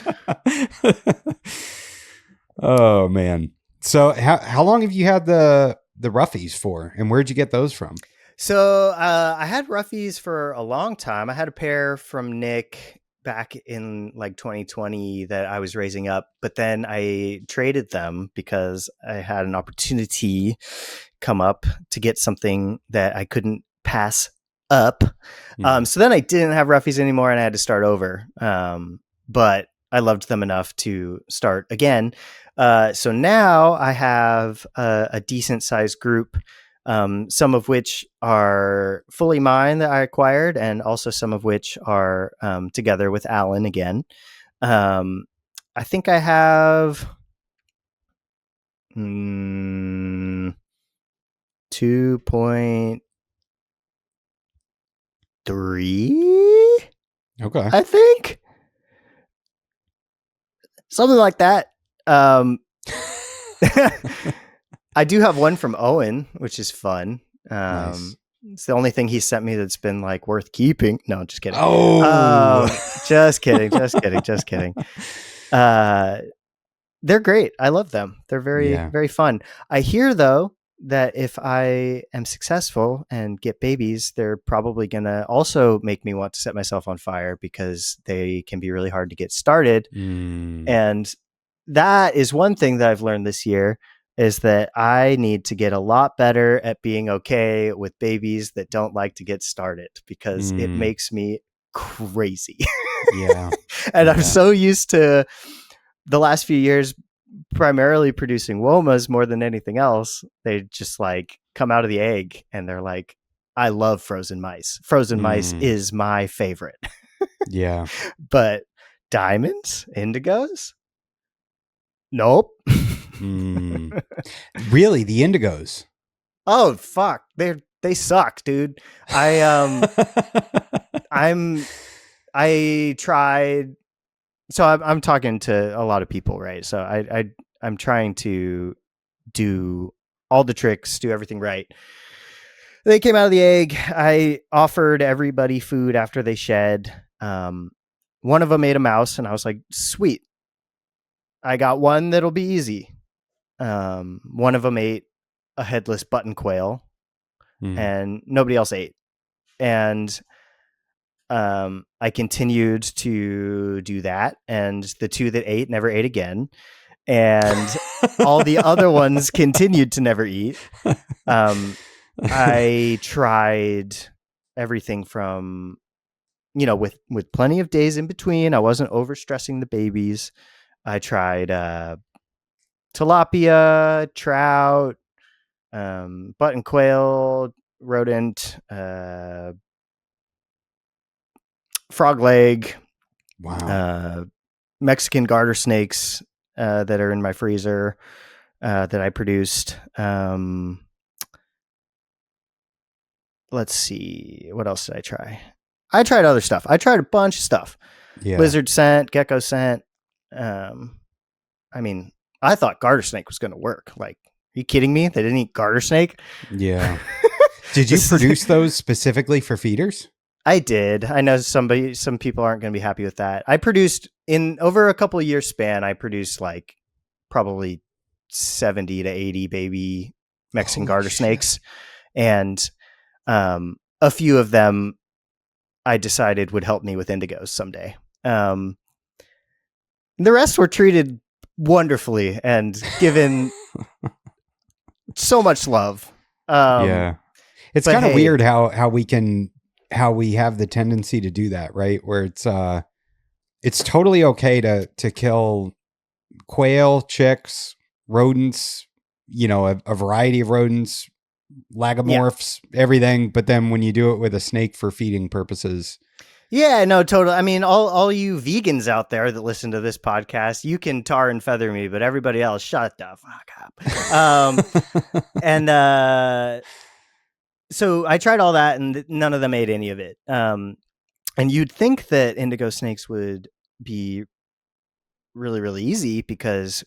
Oh man. So how long have you had the roughies for, and where'd you get those from? So I had roughies for a long time. I had a pair from Nick back in like 2020 that I was raising up, but then I traded them because I had an opportunity come up to get something that I couldn't pass up. So then I didn't have roughies anymore and I had to start over. But I loved them enough to start again. So now I have a decent sized group, some of which are fully mine that I acquired, and also some of which are together with Alan again. I think I have 2.3. Okay. I think. Something like that. I do have one from Owen, which is fun. Nice. It's the only thing he sent me that's been like worth keeping. No, just kidding. Oh, just kidding. They're great. I love them. They're very, very fun. I hear though that if I am successful and get babies, they're probably going to also make me want to set myself on fire because they can be really hard to get started. And that is one thing that I've learned this year, is that I need to get a lot better at being okay with babies that don't like to get started, because it makes me crazy. Yeah. And I'm so used to the last few years primarily producing womas more than anything else. They just like come out of the egg and they're like, I love frozen mice. Frozen mice is my favorite. Yeah. But diamonds, indigos? Nope. Really, the indigos? Oh fuck, they suck, dude. I tried. So I'm talking to a lot of people, right? So I'm trying to do all the tricks, do everything right. They came out of the egg. I offered everybody food after they shed. One of them ate a mouse, and I was like, sweet. I got one that'll be easy. One of them ate a headless button quail, and nobody else ate. And I continued to do that, and the two that ate never ate again, and all the other ones continued to never eat. I tried everything from, with plenty of days in between. I wasn't overstressing the babies. I tried tilapia, trout, button quail, rodent, frog leg, wow, Mexican garter snakes that are in my freezer that I produced. Let's see, what else did I try? I tried other stuff. I tried a bunch of stuff. Yeah. Lizard scent, gecko scent. I mean, I thought garter snake was going to work. Like, are you kidding me? They didn't eat garter snake? Yeah. Did you produce those specifically for feeders? I did. I know some people aren't going to be happy with that. I produced, in over a couple of years span, I produced like probably 70 to 80 baby Mexican garter snakes. And a few of them I decided would help me with indigos someday. The rest were treated wonderfully and given so much love. Yeah. It's but kind of hey, weird how we have the tendency to do that, right? Where it's totally okay to kill quail, chicks, rodents, a variety of rodents, lagomorphs, everything. But then when you do it with a snake for feeding purposes. Yeah, no, totally. I mean, all you vegans out there that listen to this podcast, you can tar and feather me, but everybody else, shut the fuck up. So I tried all that, and none of them ate any of it. And you'd think that indigo snakes would be really, really easy because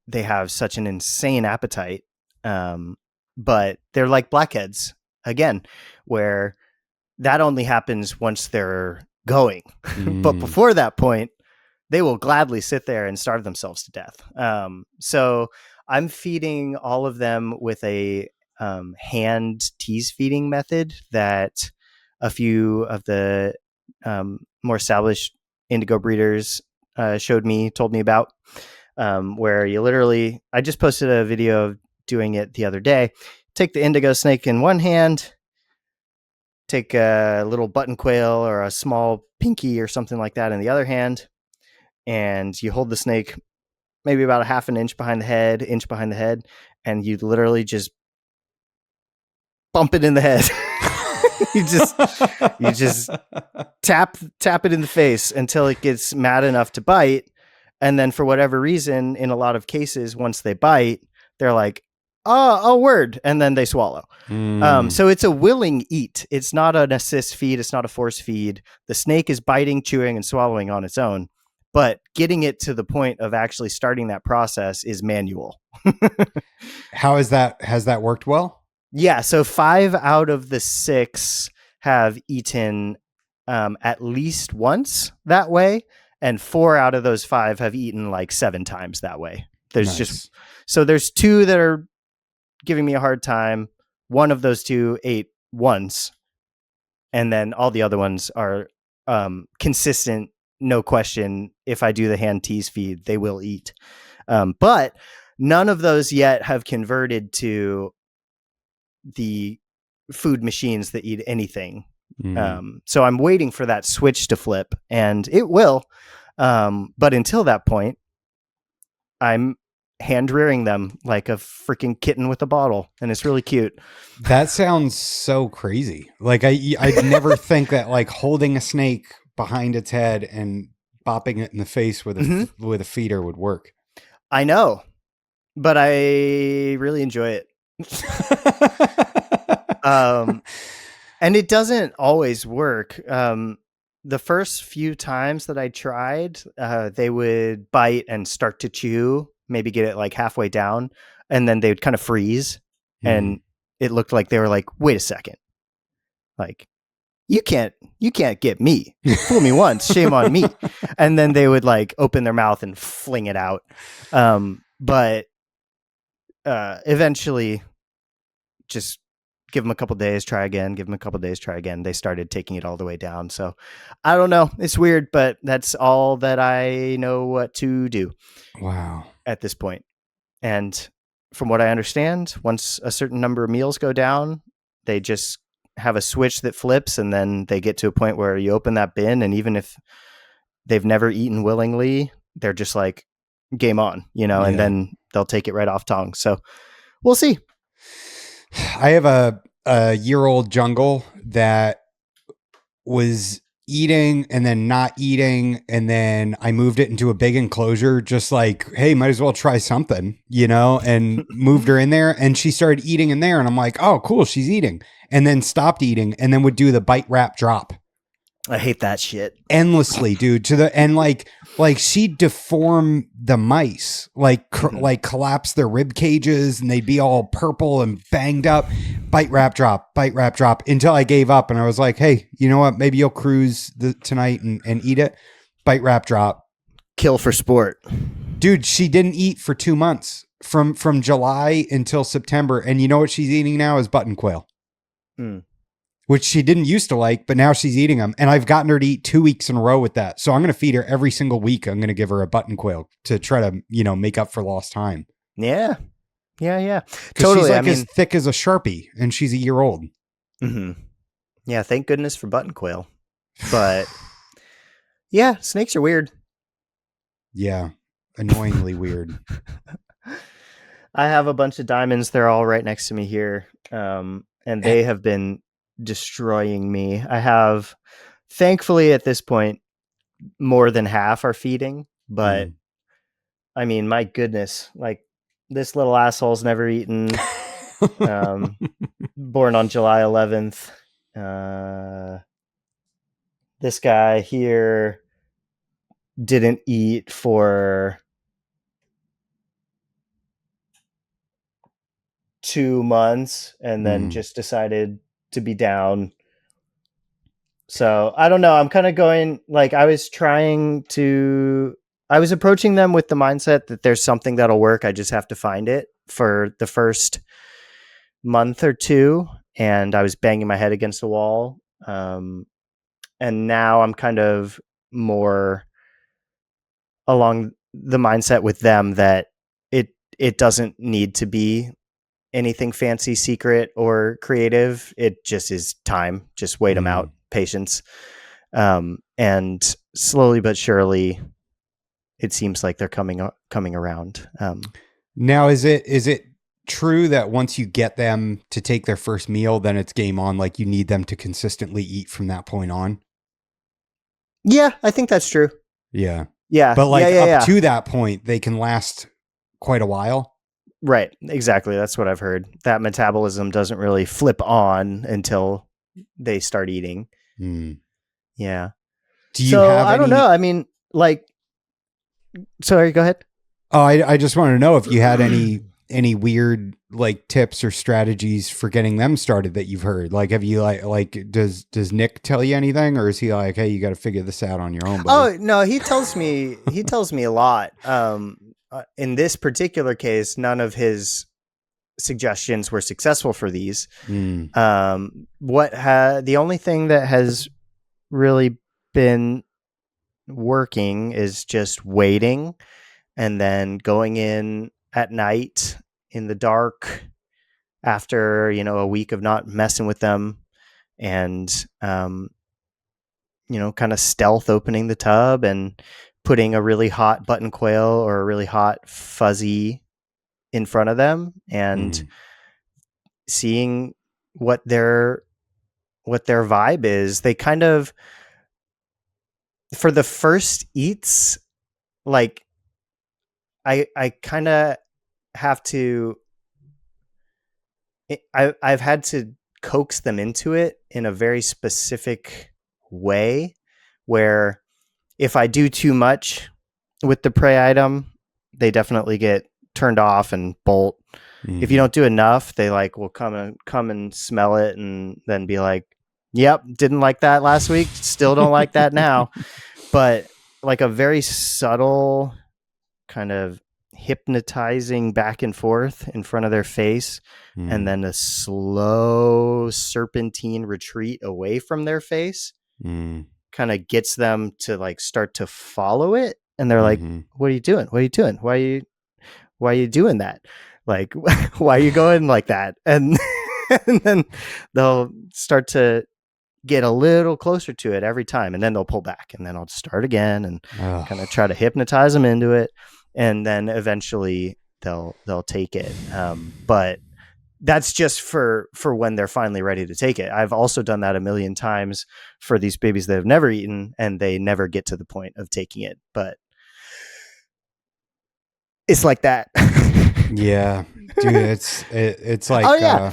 they have such an insane appetite. But they're like blackheads again, where that only happens once they're going. But before that point, they will gladly sit there and starve themselves to death. So I'm feeding all of them with a hand tease feeding method that a few of the more established indigo breeders told me about, where you literally, I just posted a video of doing it the other day. Take the indigo snake in one hand, take a little button quail or a small pinky or something like that in the other hand, and you hold the snake maybe about a half an inch behind the head, and you literally just bump it in the head. you just tap it in the face until it gets mad enough to bite. And then for whatever reason, in a lot of cases, once they bite, they're like, oh, word. And then they swallow. So it's a willing eat. It's not an assist feed. It's not a force feed. The snake is biting, chewing, and swallowing on its own. But getting it to the point of actually starting that process is manual. Has that worked well? Yeah. So 5 out of the 6 have eaten at least once that way. And 4 out of those 5 have eaten like 7 times that way. There's 2 that are giving me a hard time. One of those 2 ate once. And then all the other ones are consistent. No question. If I do the hand tease feed, they will eat. But none of those yet have converted to the food machines that eat anything. So I'm waiting for that switch to flip, and it will. But until that point, I'm hand rearing them like a freaking kitten with a bottle, and it's really cute. That sounds so crazy. Like I'd never think that like holding a snake behind its head and bopping it in the face with a feeder would work. I know, but I really enjoy it. And it doesn't always work. The first few times that I tried, they would bite and start to chew, maybe get it like halfway down, and then they would kind of freeze. And it looked like they were like, wait a second. Like, you can't get me. Fool me once, shame on me. And then they would like open their mouth and fling it out. But eventually just give them a couple days, try again, give them a couple days, try again. They started taking it all the way down. So I don't know. It's weird, but that's all that I know what to do. Wow. At this point. And from what I understand, once a certain number of meals go down, they just have a switch that flips, and then they get to a point where you open that bin, and even if they've never eaten willingly, they're just like, game on, and then they'll take it right off tongue. So we'll see. I have a year-old jungle that was eating and then not eating, and then I moved it into a big enclosure, just like, hey, might as well try something, and moved her in there, and she started eating in there, and I'm like, oh, cool, she's eating, and then stopped eating, and then would do the bite, wrap, drop. I hate that shit endlessly, dude. And like she'd deform the mice, like collapse their rib cages, and they'd be all purple and banged up. Bite, wrap, drop, until I gave up, and I was like, hey, you know what? Maybe you'll cruise tonight and eat it. Bite, wrap, drop. Kill for sport, dude. She didn't eat for 2 months from July until September, and you know what she's eating now is button quail. which she didn't used to like, but now she's eating them. And I've gotten her to eat 2 weeks in a row with that. So I'm going to feed her every single week. I'm going to give her a button quail to try to, make up for lost time. Yeah. Yeah. Totally. She's like as thick as a Sharpie and she's a year old. Mm-hmm. Yeah. Thank goodness for button quail. But yeah, snakes are weird. Yeah. Annoyingly weird. I have a bunch of diamonds. They're all right next to me here. And they have been destroying me. I have, thankfully at this point, more than half are feeding, but I mean, my goodness, like this little asshole's never eaten. Born on July 11th. This guy here didn't eat for 2 months and then just decided to be down. So I don't know. I'm kind of going like I was approaching them with the mindset that there's something that'll work. I just have to find it for the first month or two. And I was banging my head against the wall. And now I'm kind of more along the mindset with them that it doesn't need to be anything fancy, secret, or creative. It just is time. Just wait them out, patience. And slowly but surely, it seems like they're coming around. Now, is it true that once you get them to take their first meal, then it's game on? Like you need them to consistently eat from that point on? Yeah, I think that's true. Yeah. Yeah. But like up to that point, they can last quite a while. Right. Exactly. That's what I've heard. That metabolism doesn't really flip on until they start eating. Yeah. Do you have I don't know. I mean, like, sorry, go ahead. Oh, I just wanted to know if you had any weird like tips or strategies for getting them started that you've heard. Like, have you like does Nick tell you anything, or is he like, hey, you got to figure this out on your own, buddy? Oh no, he tells me a lot. In this particular case, none of his suggestions were successful for these. The only thing that has really been working is just waiting and then going in at night in the dark after, a week of not messing with them and, kind of stealth opening the tub and putting a really hot button quail or a really hot fuzzy in front of them and seeing what their vibe is. They kind of, for the first eats, like I kind of have to, I've had to coax them into it in a very specific way where if I do too much with the prey item, they definitely get turned off and bolt. If you don't do enough, they will come and smell it and then be like, yep, didn't like that last week. Still don't like that now. But like a very subtle kind of hypnotizing back and forth in front of their face and then a slow serpentine retreat away from their face kind of gets them to start to follow it. And they're like, what are you doing? What are you doing? Why are you doing that? Like, why are you going like that? And then they'll start to get a little closer to it every time. And then they'll pull back and then I'll start again and kind of try to hypnotize them into it. And then eventually they'll take it. But that's just for when they're finally ready to take it. I've also done that a million times for these babies that have never eaten and they never get to the point of taking it. But it's like that. Yeah, dude, it's like, oh yeah.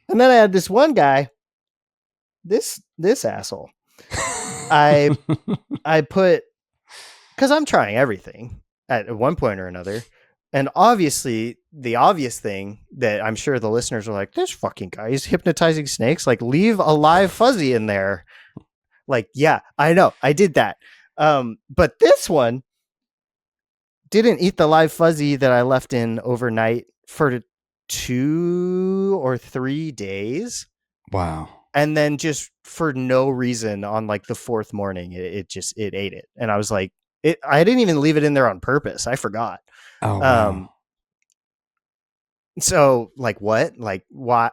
And then I had this one guy, this asshole. I put, cause I'm trying everything at one point or another. And obviously the obvious thing that I'm sure the listeners are like, this fucking guy, he's hypnotizing snakes. Like, leave a live fuzzy in there. Like, yeah, I know, I did that. But this one didn't eat the live fuzzy that I left in overnight for 2 or 3 days. Wow. And then just for no reason on like the fourth morning, it ate it. And I was like, I didn't even leave it in there on purpose. I forgot. Oh, wow. So like what? Like why?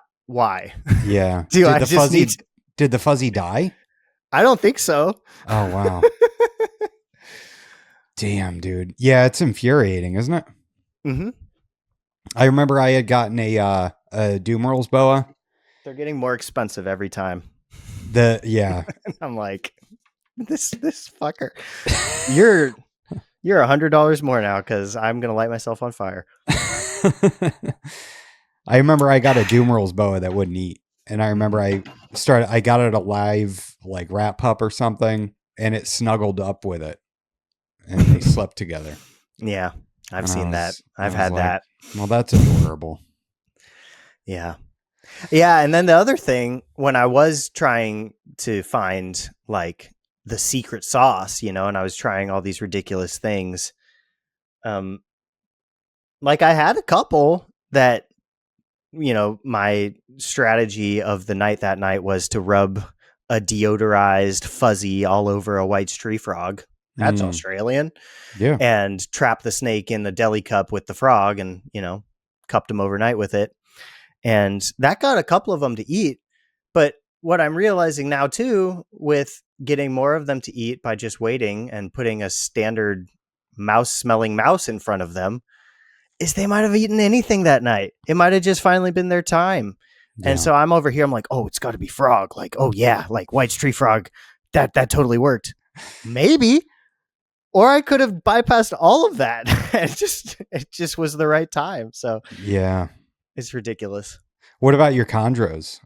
Yeah. Do I just need to... Did the fuzzy die? I don't think so. Oh, wow. Damn, dude. Yeah, it's infuriating, isn't it? Mm-hmm. I remember I had gotten a Doomerals boa. They're getting more expensive every time. Yeah. I'm like, this fucker. You're $100 more now because I'm gonna light myself on fire. I remember I got a Doomerals boa that wouldn't eat. And I remember I got it a live like rat pup or something, and it snuggled up with it. And they slept together. Yeah, I've seen that. I've had that. Well, that's adorable. Yeah. Yeah, and then the other thing, when I was trying to find like the secret sauce, and I was trying all these ridiculous things, like I had a couple that, my strategy of the night that night was to rub a deodorized fuzzy all over a white tree frog. That's Australian. Yeah. And trap the snake in the deli cup with the frog and, cupped him overnight with it. And that got a couple of them to eat. But what I'm realizing now too, with getting more of them to eat by just waiting and putting a standard mouse-smelling mouse in front of them, is they might have eaten anything that night. It might have just finally been their time. Yeah. And so I'm over here, I'm like, oh, it's got to be frog. Like, oh yeah, like white tree frog. That totally worked. Maybe. Or I could have bypassed all of that. It just was the right time. So yeah, it's ridiculous. What about your chondros?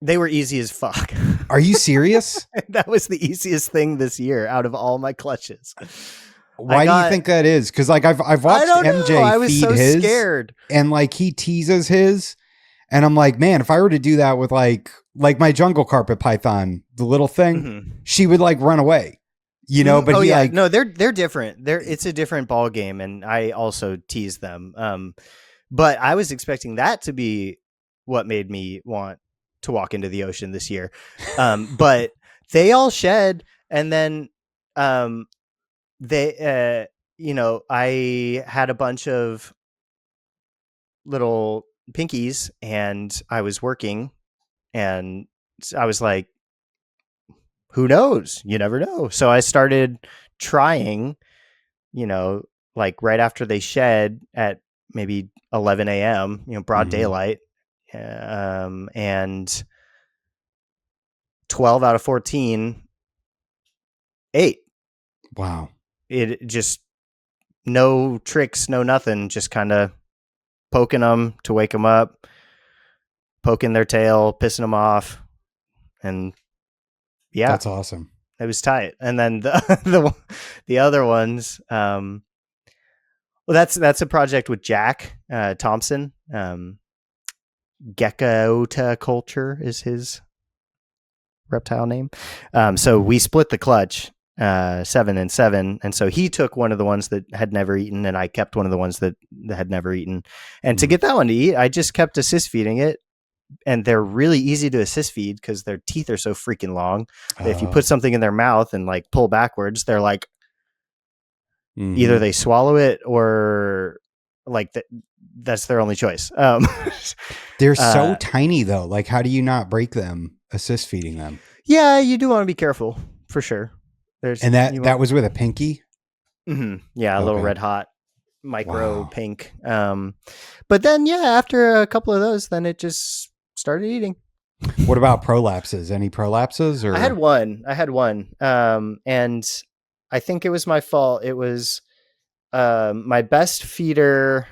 They were easy as fuck. Are you serious? That was the easiest thing this year out of all my clutches. Why do you think that is? Because like I've watched MJ feed his, scared. And like he teases his, and I'm like, man, if I were to do that with like my jungle carpet python, the little thing, she would like run away. But no, they're different. It's a different ball game, and I also tease them. But I was expecting that to be what made me want to walk into the ocean this year. But they all shed, and then they, I had a bunch of little pinkies, and I was working, and I was like, who knows? You never know. So I started trying, like right after they shed at maybe 11 a.m., broad daylight, and 12 out of 14 ate. Wow. It just, no tricks, no nothing, just kind of poking them to wake them up, poking their tail, pissing them off. And yeah, that's awesome. It was tight. And then the other ones, well, that's a project with Jack Thompson. Geckota Culture is his reptile name. So we split the clutch 7 and 7, and so he took one of the ones that had never eaten, and I kept one of the ones that had never eaten. And to get that one to eat, I just kept assist feeding it. And they're really easy to assist feed because their teeth are so freaking long. If you put something in their mouth and like pull backwards, they're like, either they swallow it or like that's their only choice. They're so tiny though. Like, how do you not break them assist feeding them? Yeah, you do want to be careful for sure. That was with a pinky. Yeah, a little red hot micro pink. But then after a couple of those, then it just started eating. What about prolapses? Any prolapses? Or I had one. And I think it was my fault. It was my best feeder.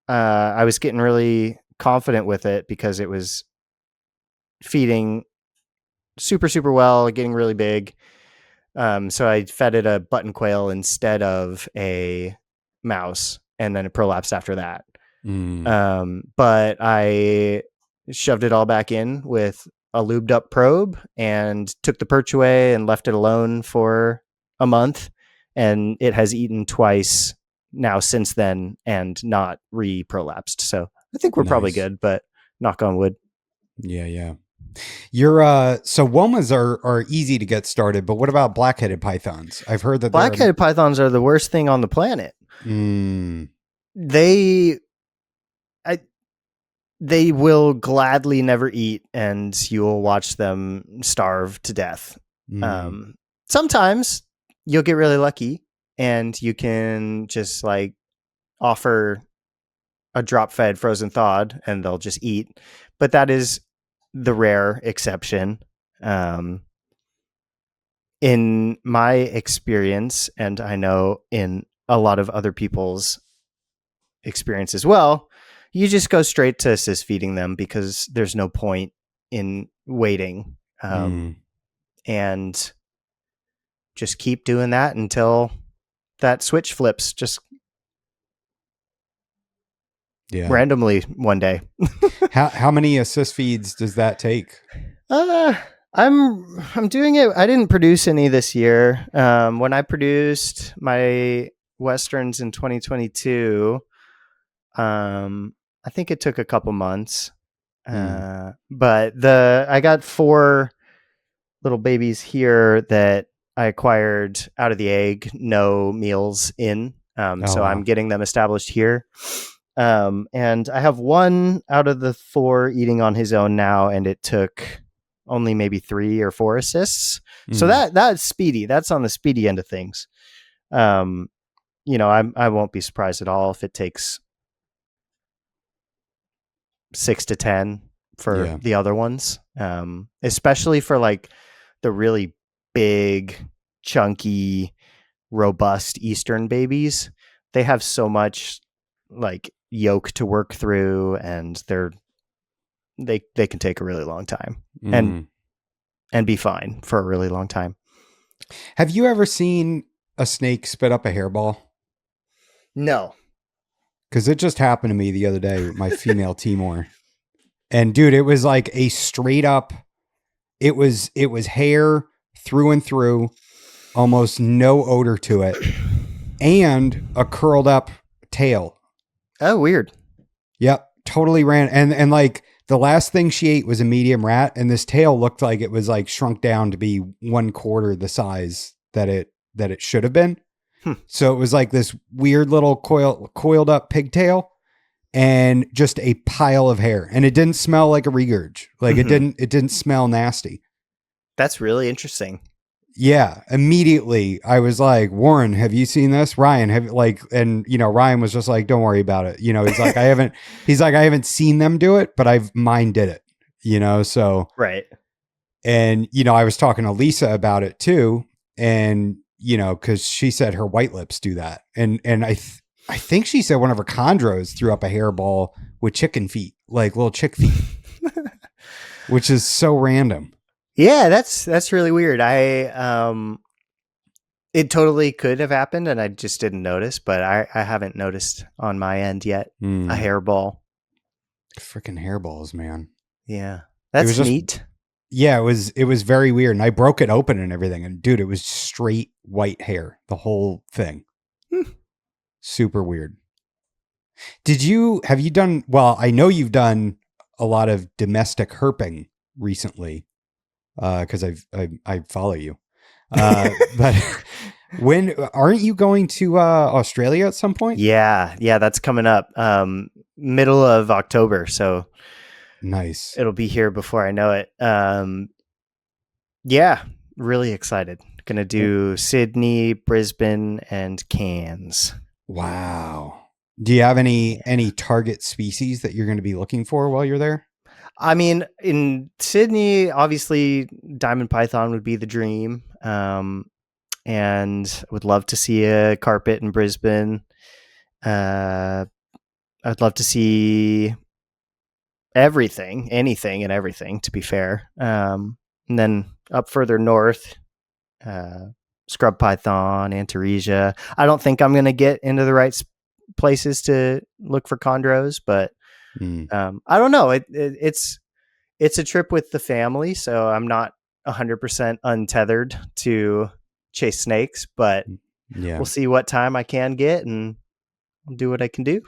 I was getting really confident with it because it was feeding super, super well, getting really big. So I fed it a button quail instead of a mouse, and then it prolapsed after that. But I shoved it all back in with a lubed up probe and took the perch away and left it alone for a month, and it has eaten twice now since then and not re-prolapsed. So I think we're probably good, but knock on wood. Yeah. So womas are easy to get started, but what about black-headed pythons? I've heard that they're Black-headed pythons are the worst thing on the planet. mm, They I, they will gladly never eat, and you will watch them starve to death. mm, Sometimes you'll get really lucky, and you can just like offer a drop-fed frozen thawed, and they'll just eat. But that is the rare exception. In my experience, and I know in a lot of other people's experience as well, you just go straight to assist feeding them because there's no point in waiting. And just keep doing that until that switch flips just yeah. randomly one day. How many assist feeds does that take? I'm doing it. I didn't produce any this year. When I produced my Westerns in 2022, I think it took a couple months. But I got 4 little babies here that I acquired out of the egg, no meals in. So wow. I'm getting them established here. And I have 1 out of the 4 eating on his own now, and it took only maybe 3 or 4 assists. So that's speedy. That's on the speedy end of things. I won't be surprised at all if it takes 6 to 10 for the other ones. Especially for like the really big, chunky, robust Eastern babies. They have so much like yolk to work through, and they can take a really long time and be fine for a really long time. Have you ever seen a snake spit up a hairball? No. Because it just happened to me the other day with my female Timor. And dude, it was like a straight up, it was hair through and through, almost no odor to it, and a curled up tail. Oh, weird. Yep, totally ran. And like the last thing she ate was a medium rat, and this tail looked like it was like shrunk down to be 1/4 the size that it should have been. So it was like this weird little coiled up pigtail and just a pile of hair. And it didn't smell like a regurg. Like it didn't smell nasty. That's really interesting. Yeah. Immediately I was like, Warren, have you seen this? Ryan, Ryan was just like, don't worry about it. He's like, I haven't seen them do it, but mine did it, so. Right. And, I was talking to Lisa about it too. And, cause she said her white lips do that. And I think she said one of her chondros threw up a hairball with chicken feet, like little chick feet, which is so random. Yeah, that's really weird. It totally could have happened and I just didn't notice, but I haven't noticed on my end yet a hairball. Freaking hairballs, man. Yeah. That's neat. Yeah, it was very weird. And I broke it open and everything. And dude, it was straight white hair, the whole thing. Super weird. Have you done, well, I know you've done a lot of domestic herping recently. Cause I follow you. But when aren't you going to, Australia at some point? Yeah. That's coming up, middle of October. So nice. It'll be here before I know it. Yeah, really excited. Gonna do Sydney, Brisbane, and Cairns. Wow. Do you have any target species that you're going to be looking for while you're there? I mean, in Sydney, obviously, diamond python would be the dream. And I would love to see a carpet in Brisbane. I'd love to see anything and everything, to be fair. And then up further north, scrub python, Antaresia. I don't think I'm going to get into the right places to look for chondros, but I don't know. It's a trip with the family, so I'm not 100% untethered to chase snakes, but we'll see what time I can get and I'll do what I can do.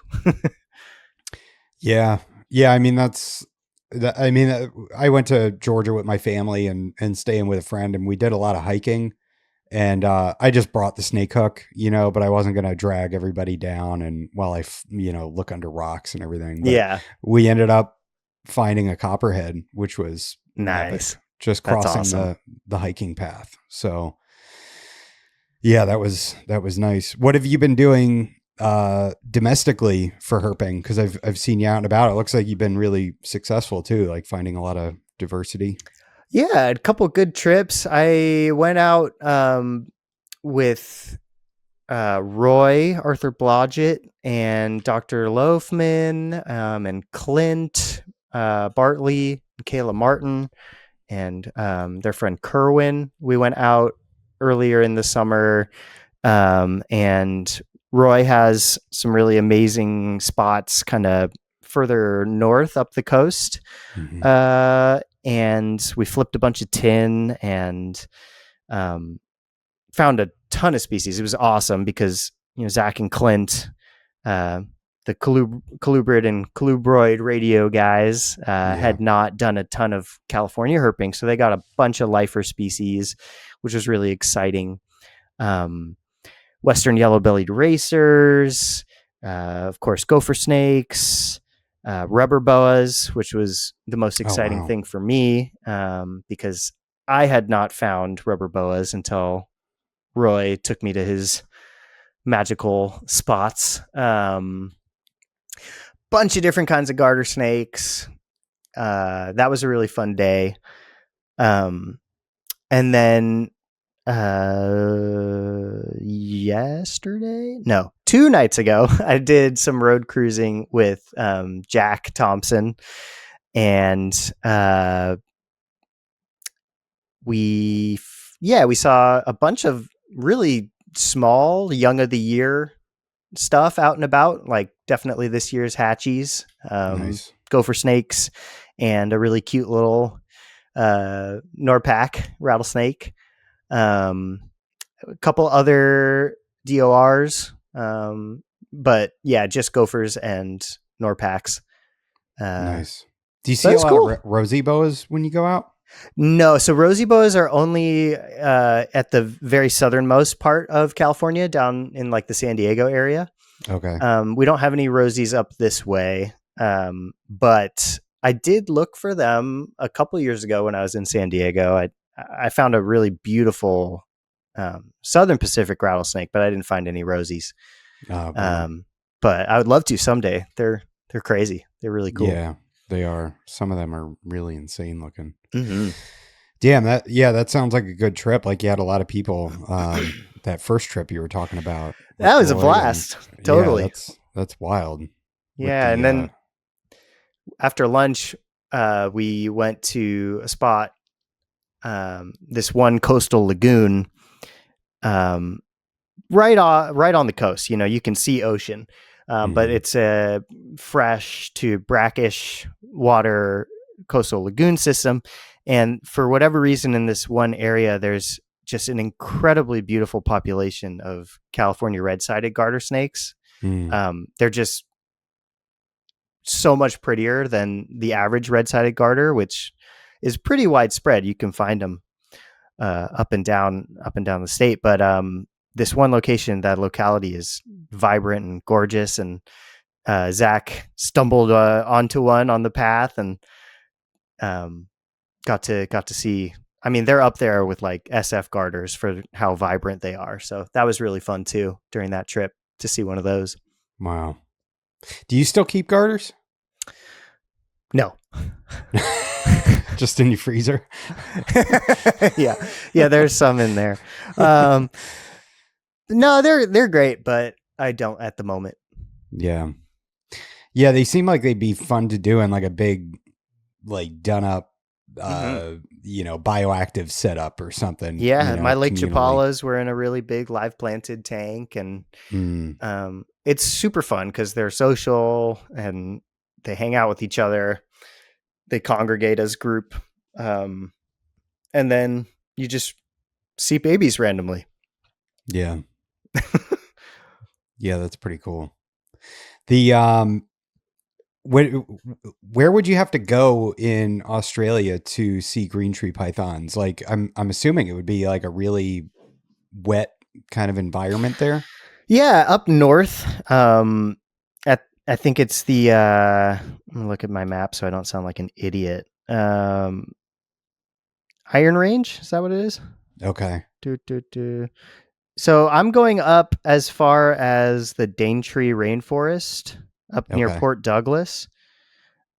Yeah. I mean, that's I mean, I went to Georgia with my family and staying with a friend, and we did a lot of hiking. And I just brought the snake hook, but I wasn't going to drag everybody down and while look under rocks and everything. But Yeah. we ended up finding a copperhead, which was Nice. epic, just That's crossing awesome. the hiking path. So yeah, that was nice. What have you been doing domestically for herping? Because I've seen you out and about. It looks like you've been really successful too, like finding a lot of diversity. Yeah, a couple good trips. I went out with Roy, Arthur Blodgett, and Dr. Loafman, and Clint, Bartley, Kayla Martin, and their friend Kerwin. We went out earlier in the summer, and Roy has some really amazing spots kind of further north up the coast. Mm-hmm. And we flipped a bunch of tin and found a ton of species. It was awesome because Zach and Clint, the colubrid and colubroid radio guys, had not done a ton of California herping, so they got a bunch of lifer species, which was really exciting. Western yellow-bellied racers, of course, gopher snakes, rubber boas, which was the most exciting thing for me, because I had not found rubber boas until Roy took me to his magical spots. Bunch of different kinds of garter snakes. That was a really fun day. And then yesterday, no, 2 nights ago, I did some road cruising with Jack Thompson, and we saw a bunch of really small young of the year stuff out and about, like definitely this year's hatchies, Nice. gopher snakes, and a really cute little Norpac rattlesnake. A couple other DORs, but yeah, just gophers and Norpacs. Nice. Do you see a lot of rosy boas when you go out? No, so rosy boas are only at the very southernmost part of California, down in like the San Diego area. Okay. We don't have any rosies up this way, but I did look for them a couple years ago when I was in San Diego. I found a really beautiful Southern Pacific rattlesnake, but I didn't find any rosies. But I would love to someday. They're crazy. They're really cool. Yeah, they are. Some of them are really insane looking. Mm-hmm. Damn, that sounds like a good trip. Like you had a lot of people. That first trip you were talking about. That was a blast. Totally. Yeah, that's wild. Yeah, and then after lunch, we went to a spot, this one coastal lagoon, right on the coast. You can see ocean, but it's a fresh to brackish water coastal lagoon system. And for whatever reason, in this one area, there's just an incredibly beautiful population of California red-sided garter snakes. They're just so much prettier than the average red-sided garter, which is pretty widespread. You can find them up and down the state. But this one location, that locality is vibrant and gorgeous. And Zach stumbled onto one on the path and got to see. I mean, they're up there with like SF garters for how vibrant they are. So that was really fun too during that trip to see one of those. Wow. Do you still keep garters? No. Just in your freezer? Yeah, there's some in there. No, they're great, but I don't at the moment. Yeah, they seem like they'd be fun to do in like a big, like done up, bioactive setup or something. Yeah, my Lake Chapalas were in a really big live planted tank, and it's super fun because they're social and they hang out with each other. They congregate as group, and then you just see babies randomly. Yeah. Yeah, that's pretty cool. The where would you have to go in Australia to see green tree pythons? Like, I'm assuming it would be like a really wet kind of environment there. Yeah, up north. I think it's the. Let me look at my map so I don't sound like an idiot. Iron Range, is that what it is? Okay. So I'm going up as far as the Daintree Rainforest up near Okay. Port Douglas.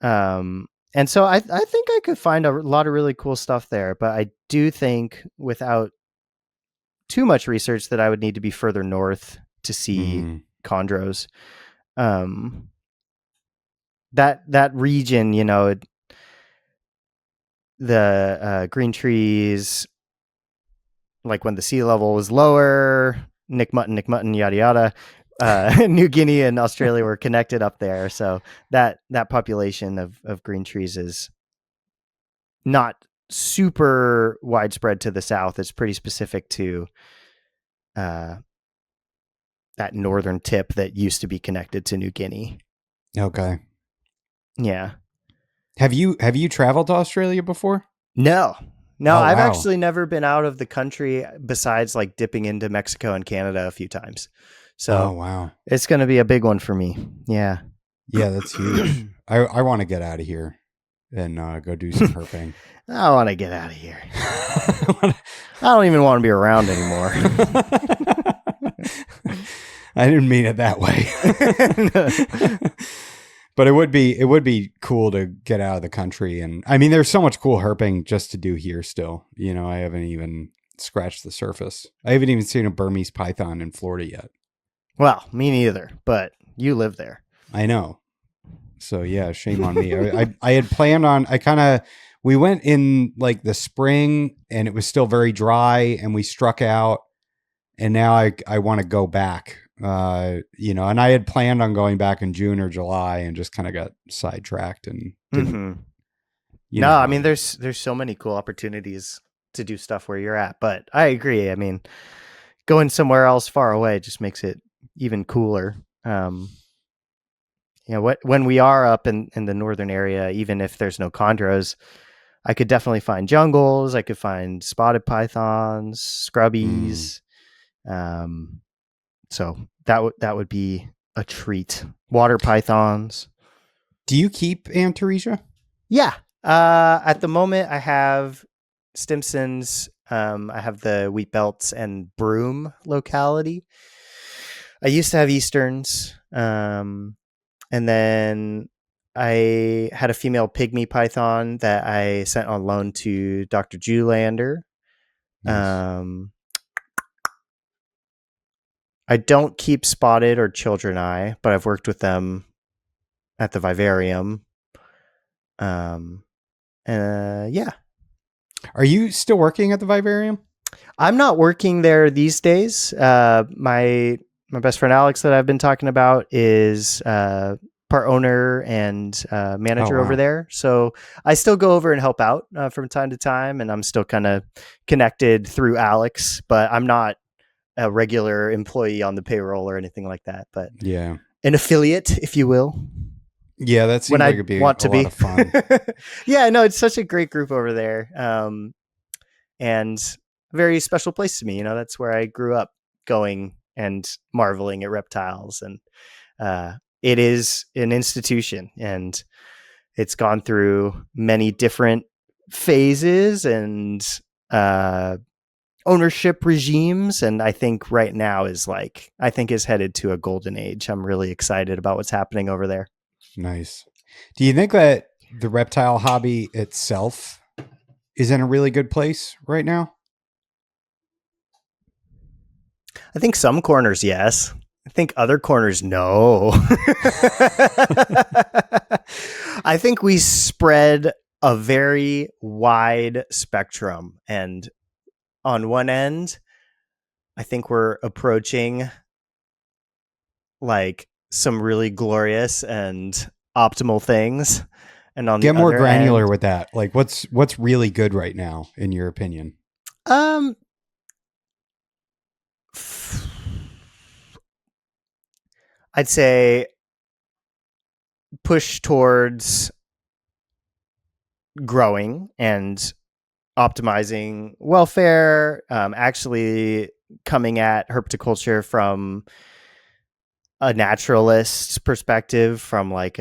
And so I think I could find a lot of really cool stuff there, but I do think without too much research that I would need to be further north to see chondros. That region, the green trees, like when the sea level was lower, Nick Mutton, yada yada. New Guinea and Australia were connected up there, so that population of green trees is not super widespread to the south. It's pretty specific to that northern tip that used to be connected to New Guinea. Okay. Yeah. Have you traveled to Australia before? No, Oh, I've wow. actually never been out of the country besides like dipping into Mexico and Canada a few times. So Oh, wow. it's going to be a big one for me. Yeah. Yeah, that's huge. I want to get out of here and go do some herping. I want to get out of here. I don't even want to be around anymore. I didn't mean it that way. But it would be cool to get out of the country. And I mean, there's so much cool herping just to do here still. I haven't even scratched the surface. I haven't even seen a Burmese python in Florida yet. Well, me neither, but you live there. I know. So yeah, shame on me. I had planned on, we went in like the spring and it was still very dry and we struck out, and now I want to go back. And I had planned on going back in June or July and just kind of got sidetracked and didn't. No, I mean, there's so many cool opportunities to do stuff where you're at, but I agree. I mean, going somewhere else far away just makes it even cooler. When we are up in the northern area, even if there's no chondros, I could definitely find jungles. I could find spotted pythons, scrubbies. So that would be a treat. Water pythons. Do you keep Antaresia? Yeah. At the moment, I have Stimson's. I have the Wheat Belts and Broome locality. I used to have Easterns. And then I had a female pygmy python that I sent on loan to Dr. Julander. Nice. I don't keep spotted or children eye, but I've worked with them at the vivarium. Yeah. Are you still working at the vivarium? I'm not working there these days. My best friend Alex that I've been talking about is part owner and manager over there. So I still go over and help out from time to time, and I'm still kind of connected through Alex, but I'm not a regular employee on the payroll or anything like that. But yeah, an affiliate, if you will. Yeah, that seems like it'd be a lot of fun. Yeah, no, it's such a great group over there. And a very special place to me. That's where I grew up going and marveling at reptiles. And it is an institution, and it's gone through many different phases and ownership regimes. And I think right now is headed to a golden age. I'm really excited about what's happening over there. Nice. Do you think that the reptile hobby itself is in a really good place right now? I think some corners, yes. I think other corners, no. I think we spread a very wide spectrum. And on one end, I think we're approaching like some really glorious and optimal things. And on Get the more other granular end, with that. Like what's really good right now, in your opinion? I'd say push towards growing and optimizing welfare, actually coming at herpetoculture from a naturalist perspective, from like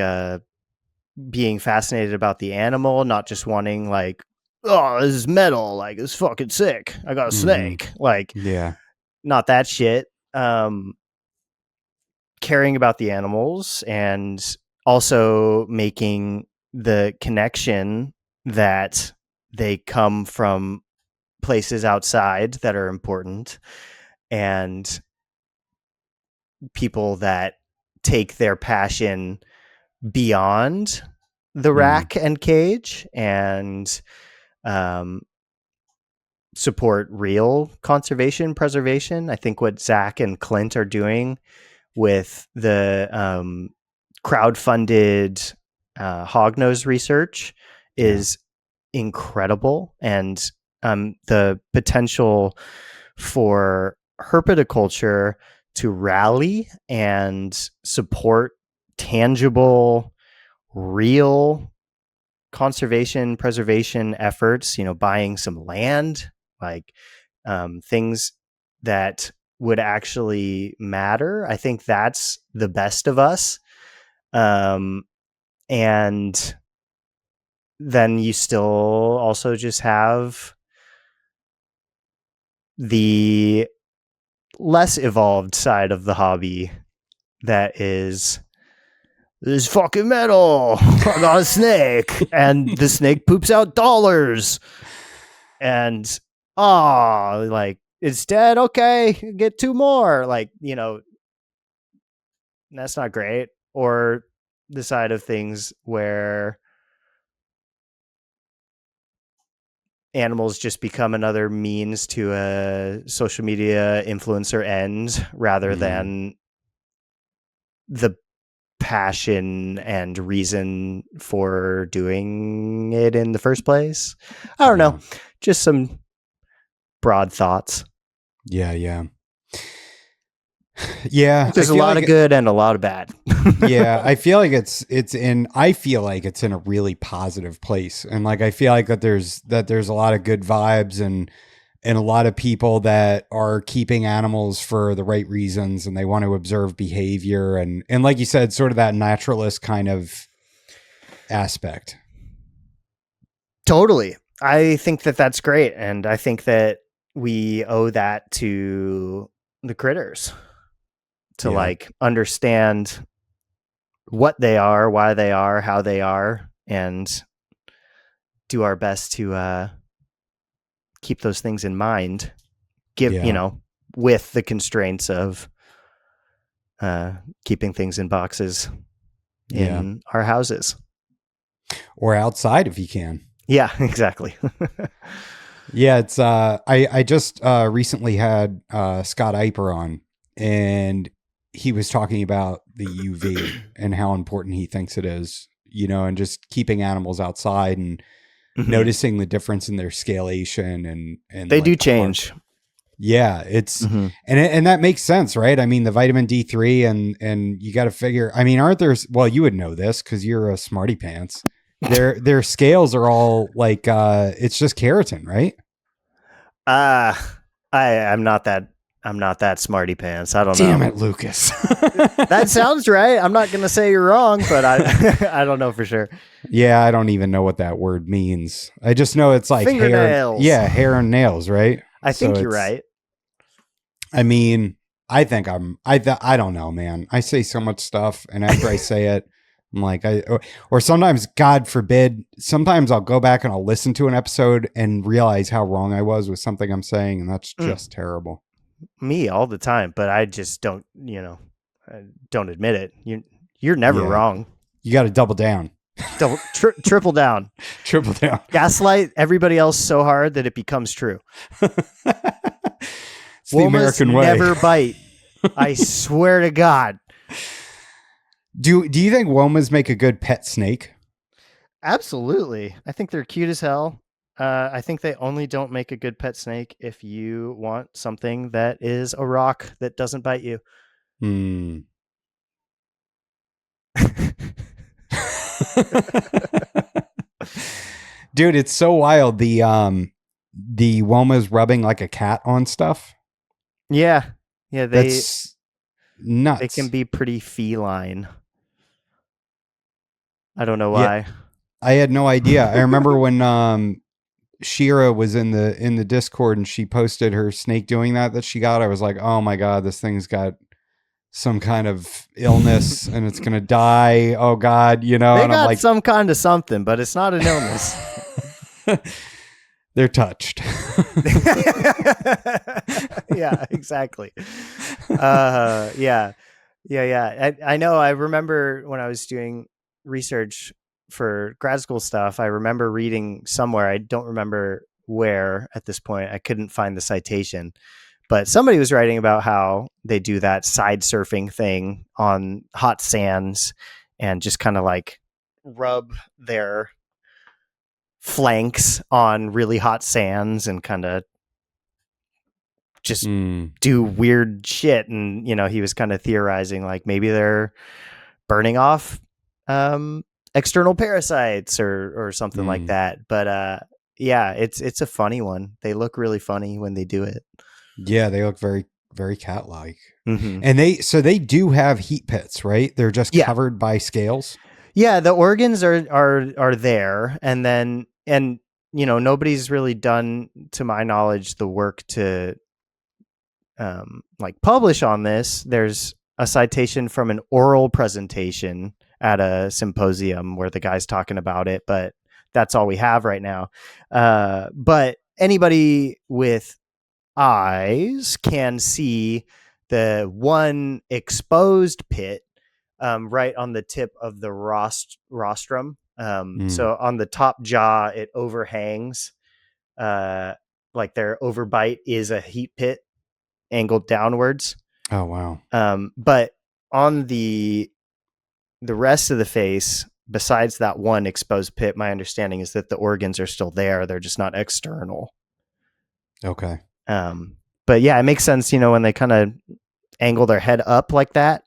being fascinated about the animal, not just wanting like, oh, this is metal, like it's fucking sick, I got a snake, like Yeah. not that shit. Caring about the animals and also making the connection that they come from places outside that are important, and people that take their passion beyond the rack and cage and support real conservation preservation. I think what Zach and Clint are doing with the crowdfunded hognose research is incredible, and the potential for herpetoculture to rally and support tangible, real conservation preservation efforts, buying some land, like things that would actually matter. I think that's the best of us. And then you still also just have the less evolved side of the hobby that is, this fucking metal, I got a snake, and the snake poops out dollars, and like it's dead, okay, get 2 more, like, that's not great. Or the side of things where animals just become another means to a social media influencer end rather than the passion and reason for doing it in the first place. I don't know. Just some broad thoughts. Yeah. There's a lot of good and a lot of bad. Yeah, I feel like it's in a really positive place, and like I feel like that there's a lot of good vibes and a lot of people that are keeping animals for the right reasons, and they want to observe behavior and like you said, sort of that naturalist kind of aspect. Totally. I think that that's great, and I think that we owe that to the critters to like understand what they are, why they are, how they are, and do our best to keep those things in mind, with the constraints of keeping things in boxes in our houses. Or outside if you can. Yeah, exactly. Yeah, it's I just recently had Scott Eiper on, and he was talking about the UV and how important he thinks it is, and just keeping animals outside and noticing the difference in their scalation and they like do change. Yeah, it's and that makes sense, right? I mean, the vitamin D3 and you got to figure. I mean, aren't there? Well, you would know this because you're a smarty pants. Their scales are all like it's just keratin, right? I'm not that smarty pants. I don't know. Damn it, Lucas. That sounds right. I'm not going to say you're wrong, but I don't know for sure. Yeah, I don't even know what that word means. I just know it's like fingernails. Hair and nails, right? I think you're right. I mean, I think I don't know, man. I say so much stuff, and after I say it, I'm like, or sometimes, God forbid, sometimes I'll go back and I'll listen to an episode and realize how wrong I was with something I'm saying, and that's just terrible. Me all the time, but I just don't, don't admit it. You're never wrong. You got to double down. Triple down. Triple down. Gaslight everybody else so hard that it becomes true. It's the American way. Never bite. I swear to God. Do you think womas make a good pet snake? Absolutely. I think they're cute as hell. I think they only don't make a good pet snake if you want something that is a rock that doesn't bite you. Dude, it's so wild. The Woma's rubbing like a cat on stuff. Yeah. Yeah, That's they can nuts. be pretty feline. I don't know Yeah, why. I had no idea. I remember when Shira was in the Discord and she posted her snake doing that she got. I was like, oh my God, this thing's got some kind of illness and it's gonna die. Oh God, They and I'm got like, some kind of something, but it's not an illness. they're touched. Yeah, exactly. Yeah. I know. I remember when I was doing research for grad school stuff, I remember reading somewhere, I don't remember where at this point, I couldn't find the citation, but somebody was writing about how they do that side surfing thing on hot sands and just kind of like rub their flanks on really hot sands and kind of just do weird shit. And he was kind of theorizing like maybe they're burning off external parasites or something like that. But yeah, it's a funny one. They look really funny when they do it. Yeah, they look very, very cat-like. Mm-hmm. And they do have heat pits, right? They're just Yeah. covered by scales. Yeah, the organs are there, and nobody's really done, to my knowledge, the work to like publish on this. There's a citation from an oral presentation at a symposium where the guy's talking about it, but that's all we have right now. But anybody with eyes can see the one exposed pit right on the tip of the rostrum. So on the top jaw, it overhangs. Like their overbite is a heat pit angled downwards. Oh, wow. But on the rest of the face, besides that one exposed pit, my understanding is that the organs are still there. They're just not external. Okay. But yeah, it makes sense, when they kind of angle their head up like that.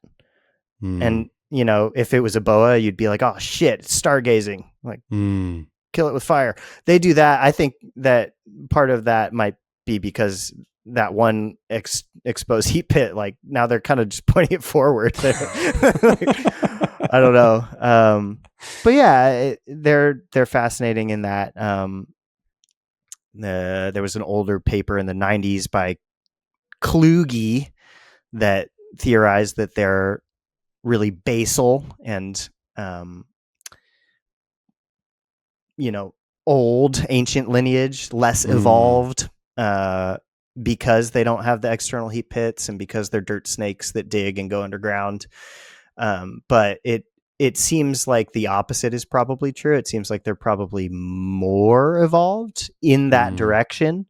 And, if it was a boa, you'd be like, oh shit, it's stargazing. Like, kill it with fire. They do that. I think that part of that might be because that one exposed heat pit, like now they're kind of just pointing it forward. I don't know. But yeah, they're fascinating in that. There was an older paper in the 90s by Kluge that theorized that they're really basal and old, ancient lineage, less evolved, because they don't have the external heat pits and because they're dirt snakes that dig and go underground. But it seems like the opposite is probably true. It seems like they're probably more evolved in that direction,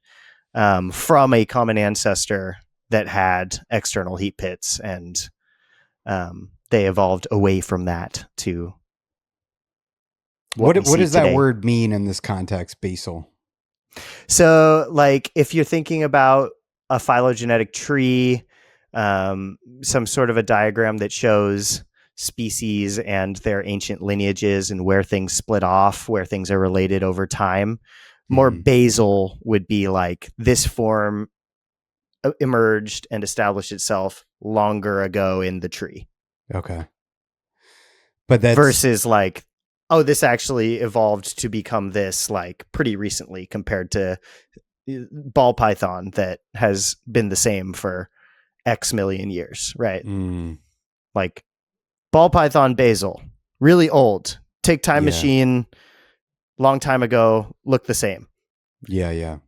from a common ancestor that had external heat pits, and they evolved away from that to what does today. that word mean in this context, basal? So, like, if you're thinking about a phylogenetic tree, some sort of a diagram that shows species and their ancient lineages and where things split off, where things are related over time, more basal would be like this form emerged and established itself longer ago in the tree. Okay. But that's versus like, oh, this actually evolved to become this like pretty recently compared to ball python that has been the same for X million years, right? Like ball python basal, really old. Take time machine, long time ago, look the same. Yeah.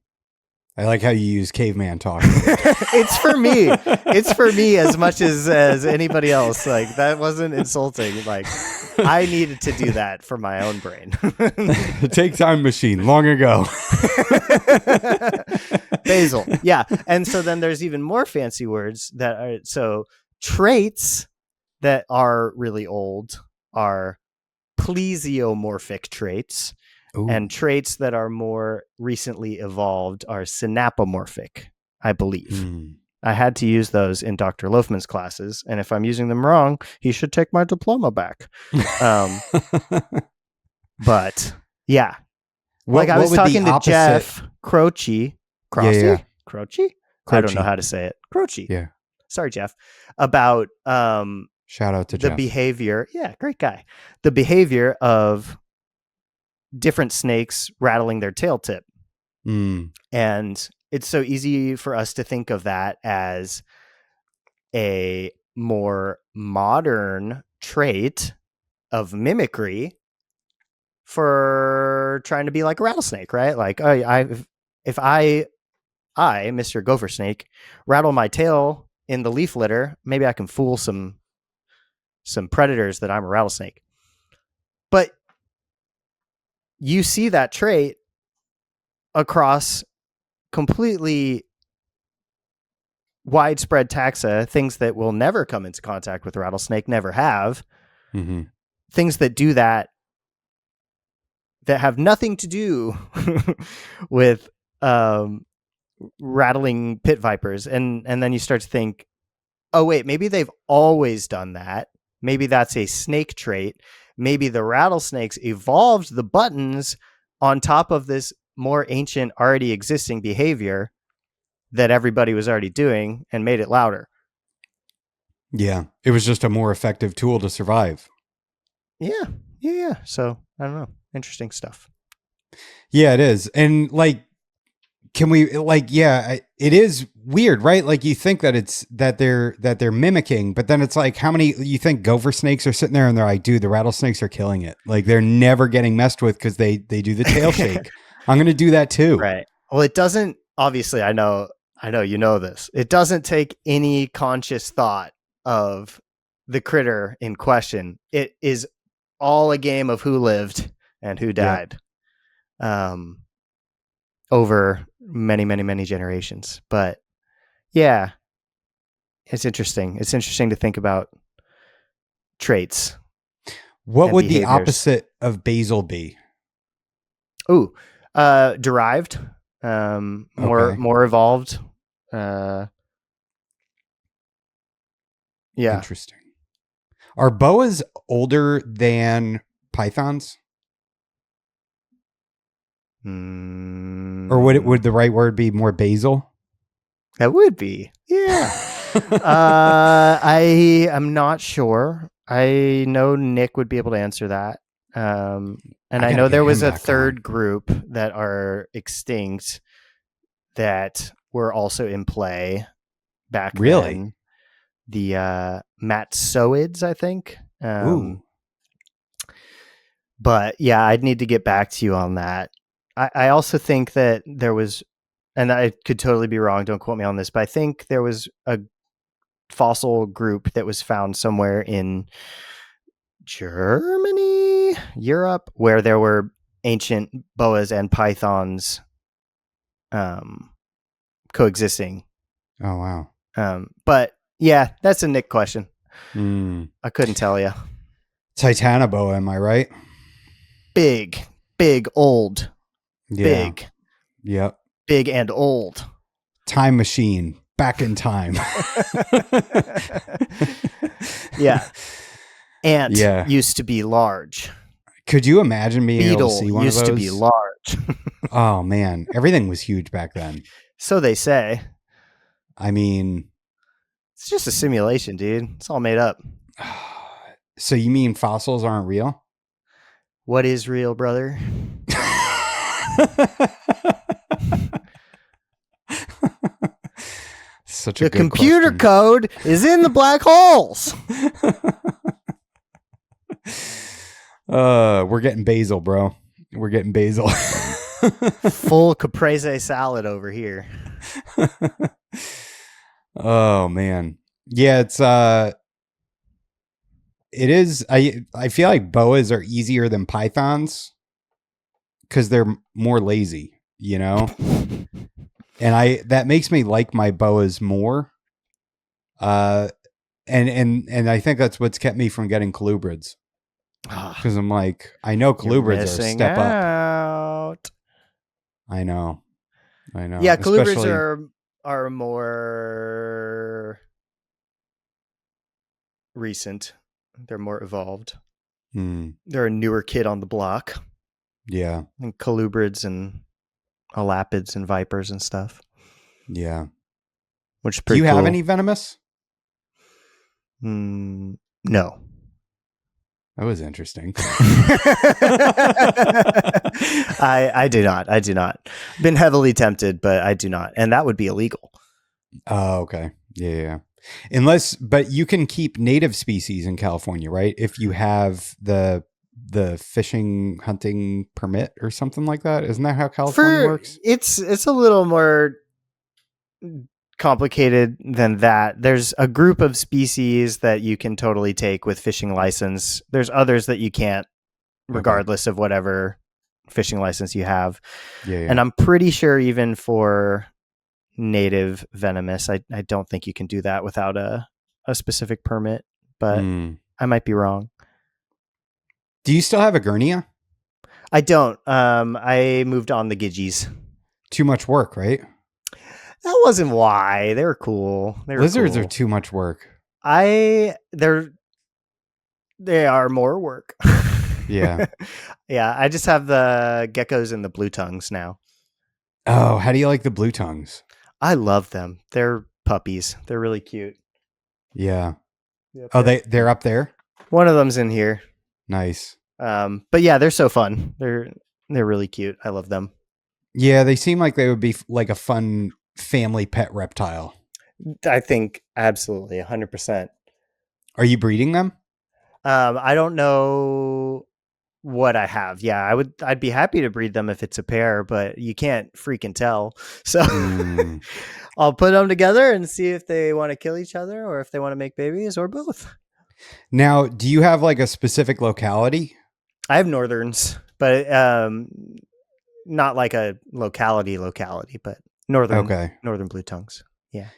I like how you use caveman talk. It's for me. It's for me as much as anybody else. Like, that wasn't insulting. Like, I needed to do that for my own brain. Take time machine, long ago. Basal. Yeah. And so then there's even more fancy words that are, so traits that are really old are plesiomorphic traits. Ooh. And traits that are more recently evolved are synapomorphic, I believe. I had to use those in Dr. Loafman's classes, and if I'm using them wrong, he should take my diploma back. But yeah, What I was would talking the to opposite? Jeff Croce. Yeah. Croce? I don't know how to say it. Croce. Yeah. Sorry, Jeff. About Shout out to the Jeff. behavior. Yeah, great guy. The behavior of different snakes rattling their tail tip. And it's so easy for us to think of that as a more modern trait of mimicry for trying to be like a rattlesnake, right? Like, if I, Mr. Gopher Snake, rattle my tail in the leaf litter, maybe I can fool some predators that I'm a rattlesnake. But you see that trait across completely widespread taxa, things that will never come into contact with a rattlesnake, never have. Mm-hmm. Things that do that have nothing to do with rattling pit vipers. And then you start to think, oh, wait, maybe they've always done that. Maybe that's a snake trait. Maybe the rattlesnakes evolved the buttons on top of this more ancient, already existing behavior that everybody was already doing and made it louder. Yeah. It was just a more effective tool to survive. Yeah. So I don't know. Interesting stuff. Yeah, it is. And like, can we it is weird, right? Like you think that they're mimicking, but then it's like, how many, you think gopher snakes are sitting there and they're like, dude, the rattlesnakes are killing it. Like they're never getting messed with because they do the tail shake. I'm going to do that too. Right. Well, it doesn't, obviously, I know you know this. It doesn't take any conscious thought of the critter in question. It is all a game of who lived and who died. Over many generations. But yeah, it's interesting. It's interesting to think about traits. What would behaviors. the opposite of basal be? Ooh, derived, more evolved. Yeah. Interesting. Are boas older than pythons? Or would the right word be more basal? That would be. Yeah. I am not sure. I know Nick would be able to answer that. And I know there was a third group that are extinct that were also in play back then. The Matsoids, I think. Ooh. But yeah, I'd need to get back to you on that. I also think that there was, and I could totally be wrong, don't quote me on this, but I think there was a fossil group that was found somewhere in Germany, Europe, where there were ancient boas and pythons coexisting. Oh, wow. But yeah, that's a Nick question. I couldn't tell you. Titanoboa, am I right? Big, old. Yeah. Big. Yep. Big and old. Time machine. Back in time. Yeah. Ant used to be large. Could you imagine being able to see one of those? Beetle used to be large. Oh, man. Everything was huge back then. So they say. I mean... It's just a simulation, dude. It's all made up. So you mean fossils aren't real? What is real, brother? Such a the good computer question. code is in the black holes. We're getting basil, bro. We're getting basil. Full caprese salad over here. Oh man. Yeah, it is. I feel like boas are easier than pythons because they're more lazy, you know? And that makes me like my boas more. And I think that's what's kept me from getting colubrids. Because I'm like, I know colubrids are a step up. I know. Yeah, colubrids are more recent. They're more evolved. They're a newer kid on the block. Yeah. And colubrids and elapids and vipers and stuff. Yeah. Which is Do pretty you cool. have any venomous? No. That was interesting. I do not. I do not. Been heavily tempted, but I do not. And that would be illegal. Oh, okay. Yeah. But you can keep native species in California, right? If you have the fishing hunting permit or something like that. Isn't that how California works? It's a little more complicated than that. There's a group of species that you can totally take with fishing license. There's others that you can't, regardless of whatever fishing license you have. Yeah. And I'm pretty sure even for native venomous, I don't think you can do that without a specific permit, but I might be wrong. Do you still have a Gurnia? I don't. I moved on the Gidgies. Too much work, right? That wasn't why. They were cool. Lizards are too much work. They are more work. Yeah. Yeah. I just have the geckos and the blue tongues now. Oh, how do you like the blue tongues? I love them. They're puppies. They're really cute. Yeah. Yep, Oh, they're up there? One of them's in here. Nice. But yeah, they're so fun. They're really cute. I love them. Yeah, they seem like they would be like a fun family pet reptile. I think absolutely 100%. Are you breeding them? I don't know what I have. Yeah, I'd be happy to breed them if it's a pair, but you can't freaking tell. So I'll put them together and see if they want to kill each other or if they want to make babies or both. Now, do you have like a specific locality? I have northerns, but not like a locality, but northern blue tongues. Yeah.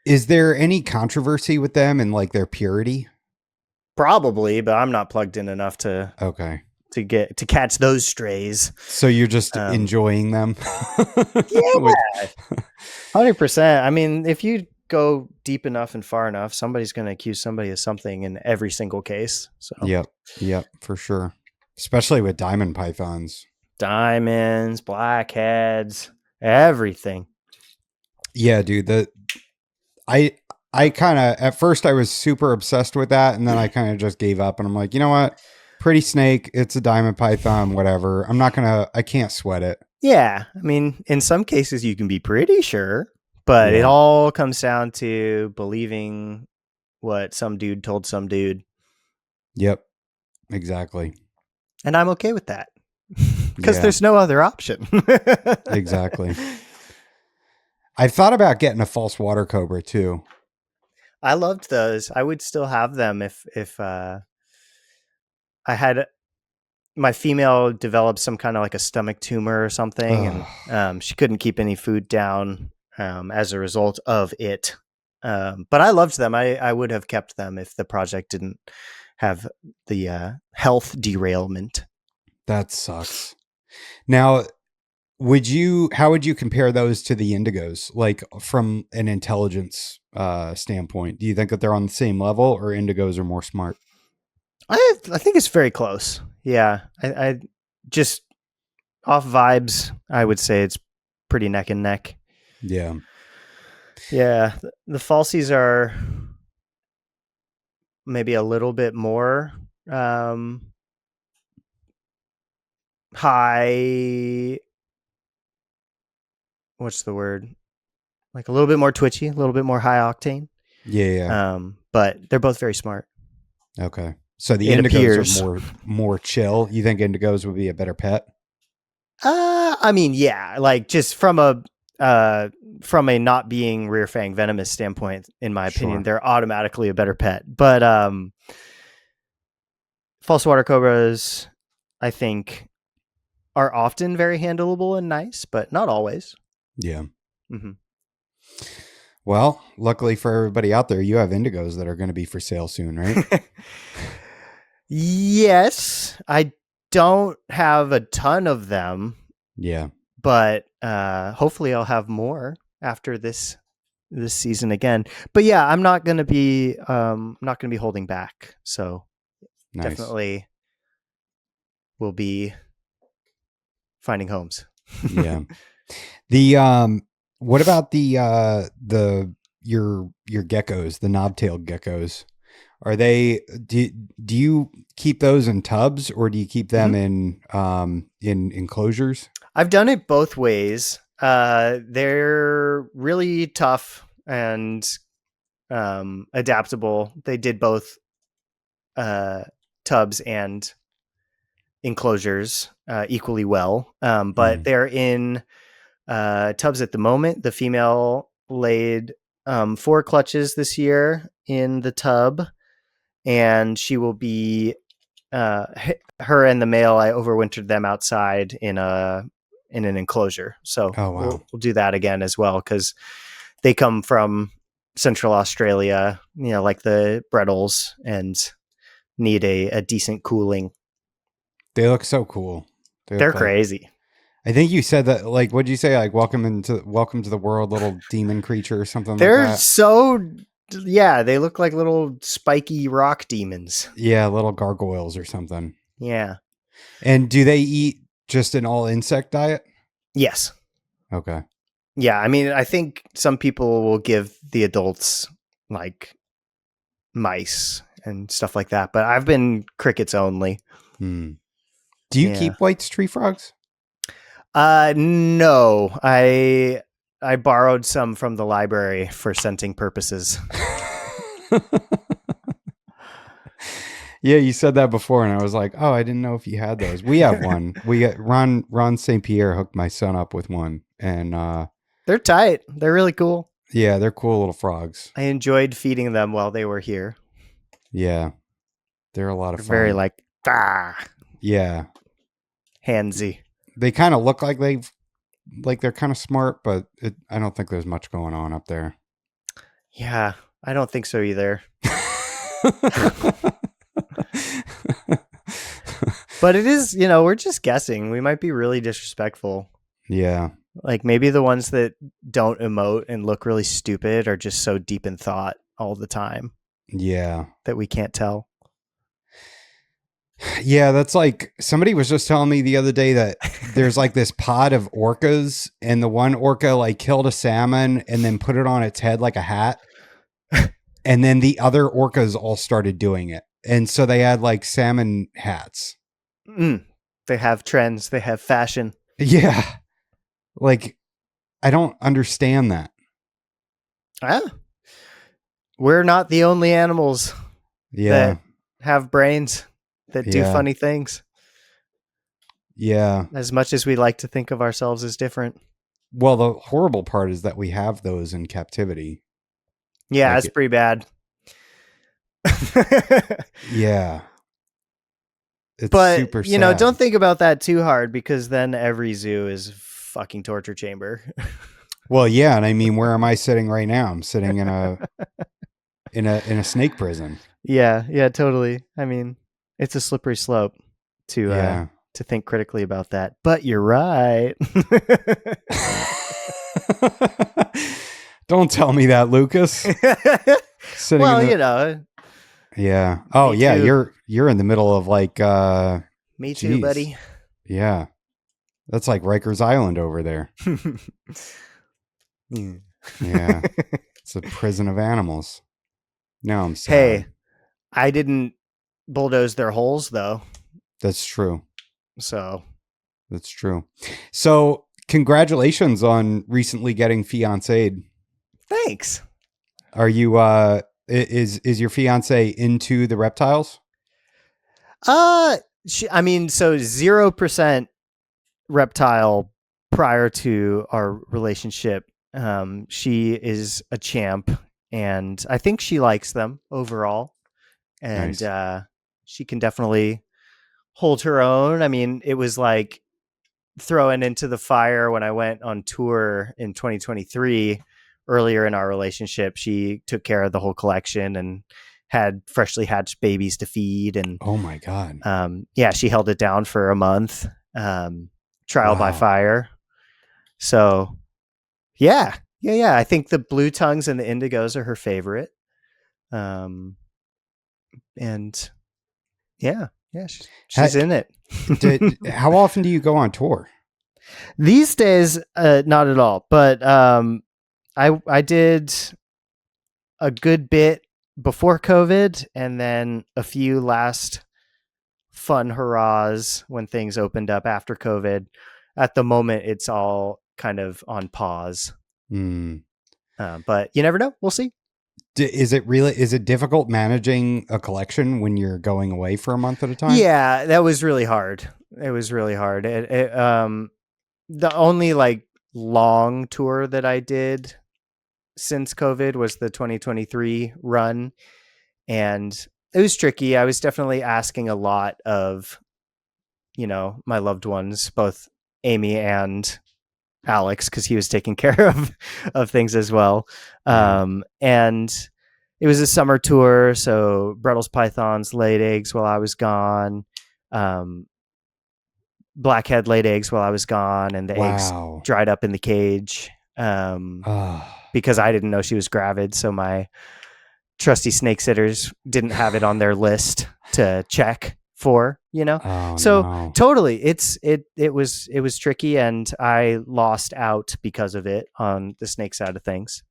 Is there any controversy with them and like their purity? Probably, but I'm not plugged in enough to catch those strays. So you're just enjoying them? Yeah. 100%. I mean, if you go deep enough and far enough, somebody's going to accuse somebody of something in every single case. So Yep, for sure. Especially with diamond pythons. Diamonds, blackheads, everything. Yeah, dude. I kind of, at first I was super obsessed with that. And then I kind of just gave up and I'm like, you know what? Pretty snake. It's a diamond python, whatever. I can't sweat it. Yeah. I mean, in some cases you can be pretty sure, but it all comes down to believing what some dude told some dude. Yep, exactly. And I'm okay with that because there's no other option. Exactly. I thought about getting a false water cobra too. I loved those. I would still have them if I had my female developed some kind of like a stomach tumor or something, and she couldn't keep any food down as a result of it. But I loved them. I would have kept them if the project didn't have the health derailment. That sucks. Now, how would you compare those to the indigos, like from an intelligence standpoint? Do you think that they're on the same level or indigos are more smart? I think it's very close. Yeah. I just off vibes, I would say it's pretty neck and neck. Yeah. Yeah. The falsies are maybe a little bit more high. What's the word? Like a little bit more twitchy, a little bit more high octane. Yeah. But they're both very smart. Okay. So the indigos are more chill. You think indigos would be a better pet? I mean, yeah, like just from a not being rear fang venomous standpoint, in my opinion, they're automatically a better pet. But false water cobras, I think, are often very handleable and nice, but not always. Yeah. Mm-hmm. Well, luckily for everybody out there, you have indigos that are going to be for sale soon, right? Yes, I don't have a ton of them. Yeah. But hopefully I'll have more after this season again. But yeah, I'm not going to be holding back. So definitely will be finding homes. Yeah. The what about your geckos, the knobtailed geckos? Are they do you keep those in tubs or do you keep them in enclosures? I've done it both ways. They're really tough and adaptable. They did both tubs and enclosures equally well, but they're in tubs at the moment. The female laid 4 clutches this year in the tub, and she will be her and the male. I overwintered them outside in an enclosure, so Oh, wow. we'll do that again as well, because they come from Central Australia, like the Brettles, and need a decent cooling. They look so cool. They're crazy. I think you said that, like, what'd you say? Like, welcome to the world, little demon creature or something They're like that. so, yeah, they look like little spiky rock demons. Yeah, little gargoyles or something. Yeah. And do they eat just an all insect diet? Yes. Okay. Yeah, I mean, I think some people will give the adults like mice and stuff like that, but I've been crickets only. Do you keep White's tree frogs? No, I borrowed some from the library for scenting purposes. Yeah, you said that before, and I was like, oh, I didn't know if you had those. We have one. We got Ron St. Pierre hooked my son up with one, and they're tight. They're really cool. Yeah, they're cool little frogs. I enjoyed feeding them while they were here. Yeah, they're a lot of fun. Very yeah, handsy. They kind of look like they're kind of smart, but I don't think there's much going on up there. Yeah, I don't think so either. But it is, we're just guessing. We might be really disrespectful. Yeah. Like maybe the ones that don't emote and look really stupid are just so deep in thought all the time. Yeah. That we can't tell. Yeah, that's like somebody was just telling me the other day that there's like this pod of orcas, and the one orca like killed a salmon and then put it on its head like a hat. And then the other orcas all started doing it. And so they had like salmon hats. They have trends. They have fashion. Yeah. Like, I don't understand that. We're not the only animals that have brains that do funny things. Yeah. As much as we like to think of ourselves as different. Well, the horrible part is that we have those in captivity. Yeah, that's pretty bad. Yeah. It's super sad. Don't think about that too hard, because then every zoo is a fucking torture chamber. Well, yeah, and I mean, where am I sitting right now? I'm sitting in a snake prison. Yeah, totally. I mean, it's a slippery slope to think critically about that. But you're right. Don't tell me that, Lucas. Yeah. Oh, Me yeah. too. You're in the middle of like. Me too, buddy. Yeah, that's like Rikers Island over there. Yeah, it's a prison of animals. No, I'm sorry. Hey, I didn't bulldoze their holes though. That's true. So. That's true. So, congratulations on recently getting fiancéed. Thanks. Are you? Is your fiance into the reptiles? So 0% reptile prior to our relationship. She is a champ, and I think she likes them overall. And nice. She can definitely hold her own. I mean, it was like throwing into the fire when I went on tour in 2023. Earlier in our relationship, she took care of the whole collection and had freshly hatched babies to feed. And oh my God. She held it down for a month, trial by fire. So yeah. I think the blue tongues and the indigos are her favorite. And yeah, Yeah, she's in it. How often do you go on tour? These days, not at all. But I did a good bit before COVID, and then a few last fun hurrahs when things opened up after COVID. At the moment, it's all kind of on pause. But you never know. We'll see. Is it difficult managing a collection when you're going away for a month at a time? Yeah, that was really hard. It was really hard. The only like long tour that I did since COVID was the 2023 run, and it was tricky. I was definitely asking a lot of, my loved ones, both Amy and Alex, because he was taking care of things as well. And it was a summer tour, so Brettles pythons laid eggs while I was gone. Blackhead laid eggs while I was gone, and the eggs dried up in the cage because I didn't know she was gravid. So my trusty snake sitters didn't have it on their list to check for, Totally. It was tricky, and I lost out because of it on the snake side of things.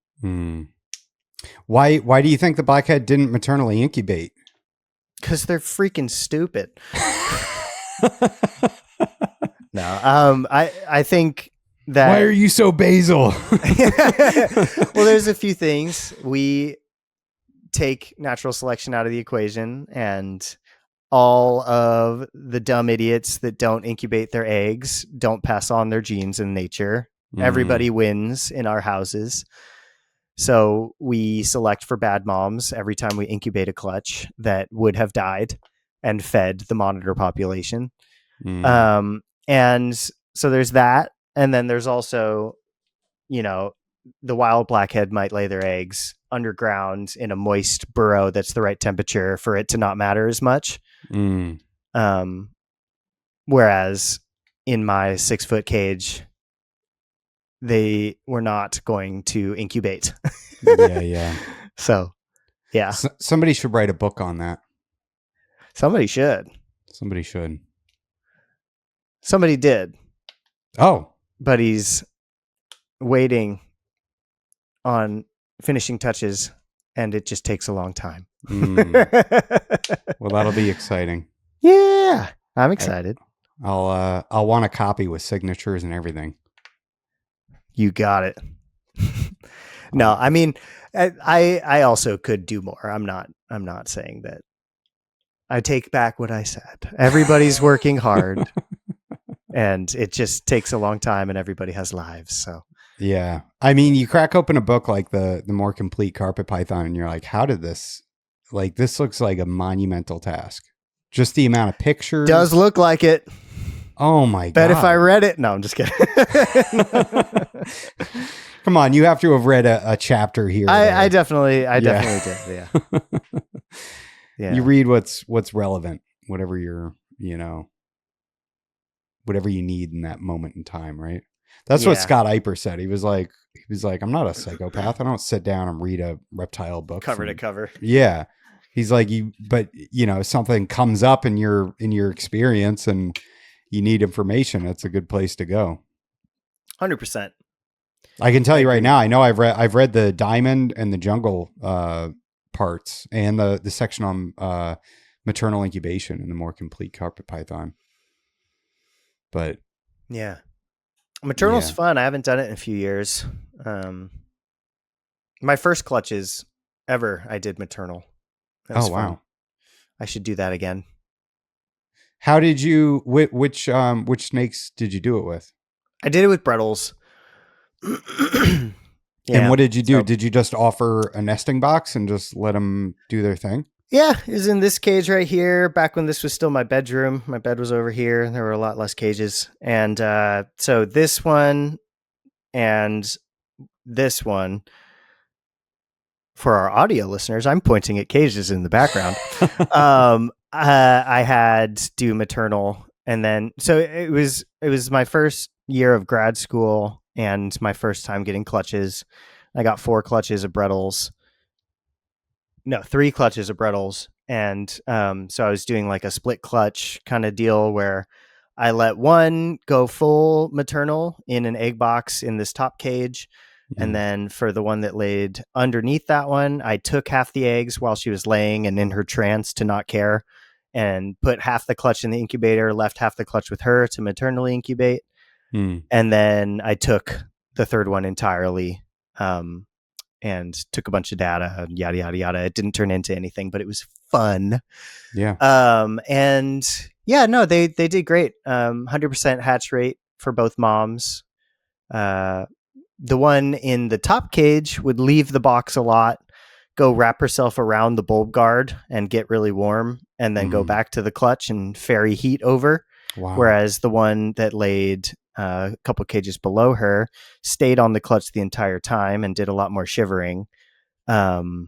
Why do you think the blackhead didn't maternally incubate? Because they're freaking stupid. No, I think that. Why are you so basal? Well, there's a few things. We take natural selection out of the equation, and all of the dumb idiots that don't incubate their eggs don't pass on their genes in nature. Everybody wins in our houses. So we select for bad moms every time we incubate a clutch that would have died and fed the monitor population. And so there's that. And then there's also, the wild blackhead might lay their eggs underground in a moist burrow that's the right temperature for it to not matter as much. Whereas in my 6-foot cage, they were not going to incubate. Yeah. So, yeah. Somebody should write a book on that. Somebody should. Somebody did. Oh. But he's waiting on finishing touches, and it just takes a long time. Well, that'll be exciting. Yeah, I'm excited. I'll want a copy with signatures and everything. You got it. No, I mean, I also could do more. I'm not saying that. I take back what I said. Everybody's working hard, and it just takes a long time, and everybody has lives. So yeah, I mean, you crack open a book like the more complete carpet python, and you're like, how did this? Like, this looks like a monumental task. Just the amount of pictures does look like it. Oh my God. Bet if I read it. No, I'm just kidding. Come on. You have to have read a chapter here. I definitely did. Yeah. Yeah. You read what's relevant, whatever whatever you need in that moment in time. Right. That's what Scott Eiper said. He was like, I'm not a psychopath. I don't sit down and read a reptile book cover to cover. Yeah. He's like, something comes up in your experience and you need information. That's a good place to go. 100%. I can tell you right now, I know I've read the diamond and the jungle parts and the section on maternal incubation and the more complete carpet python. But yeah, maternal's fun. I haven't done it in a few years. My first clutches ever, I did maternal. Oh, wow. Fun. I should do that again. How did you, which snakes did you do it with? I did it with Brettles. And what did you do? Did you just offer a nesting box and just let them do their thing? Yeah, it was in this cage right here. Back when this was still my bedroom. My bed was over here. There were a lot less cages. And so this one and this one, for our audio listeners, I'm pointing at cages in the background. I had do maternal, and then so it was my first year of grad school and my first time getting clutches. I got 3 clutches of Brettles, And so I was doing like a split clutch kind of deal where I let one go full maternal in an egg box in this top cage. And then for the one that laid underneath that one, I took half the eggs while she was laying and in her trance to not care, and put half the clutch in the incubator, left half the clutch with her to maternally incubate. And then I took the third one entirely and took a bunch of data, yada, yada, yada. It didn't turn into anything, but it was fun. Yeah. And yeah, no, they did great. 100% hatch rate for both moms. The one in the top cage would leave the box a lot, go wrap herself around the bulb guard and get really warm, and then go back to the clutch and ferry heat over. Wow. Whereas the one that laid a couple cages below her stayed on the clutch the entire time and did a lot more shivering. So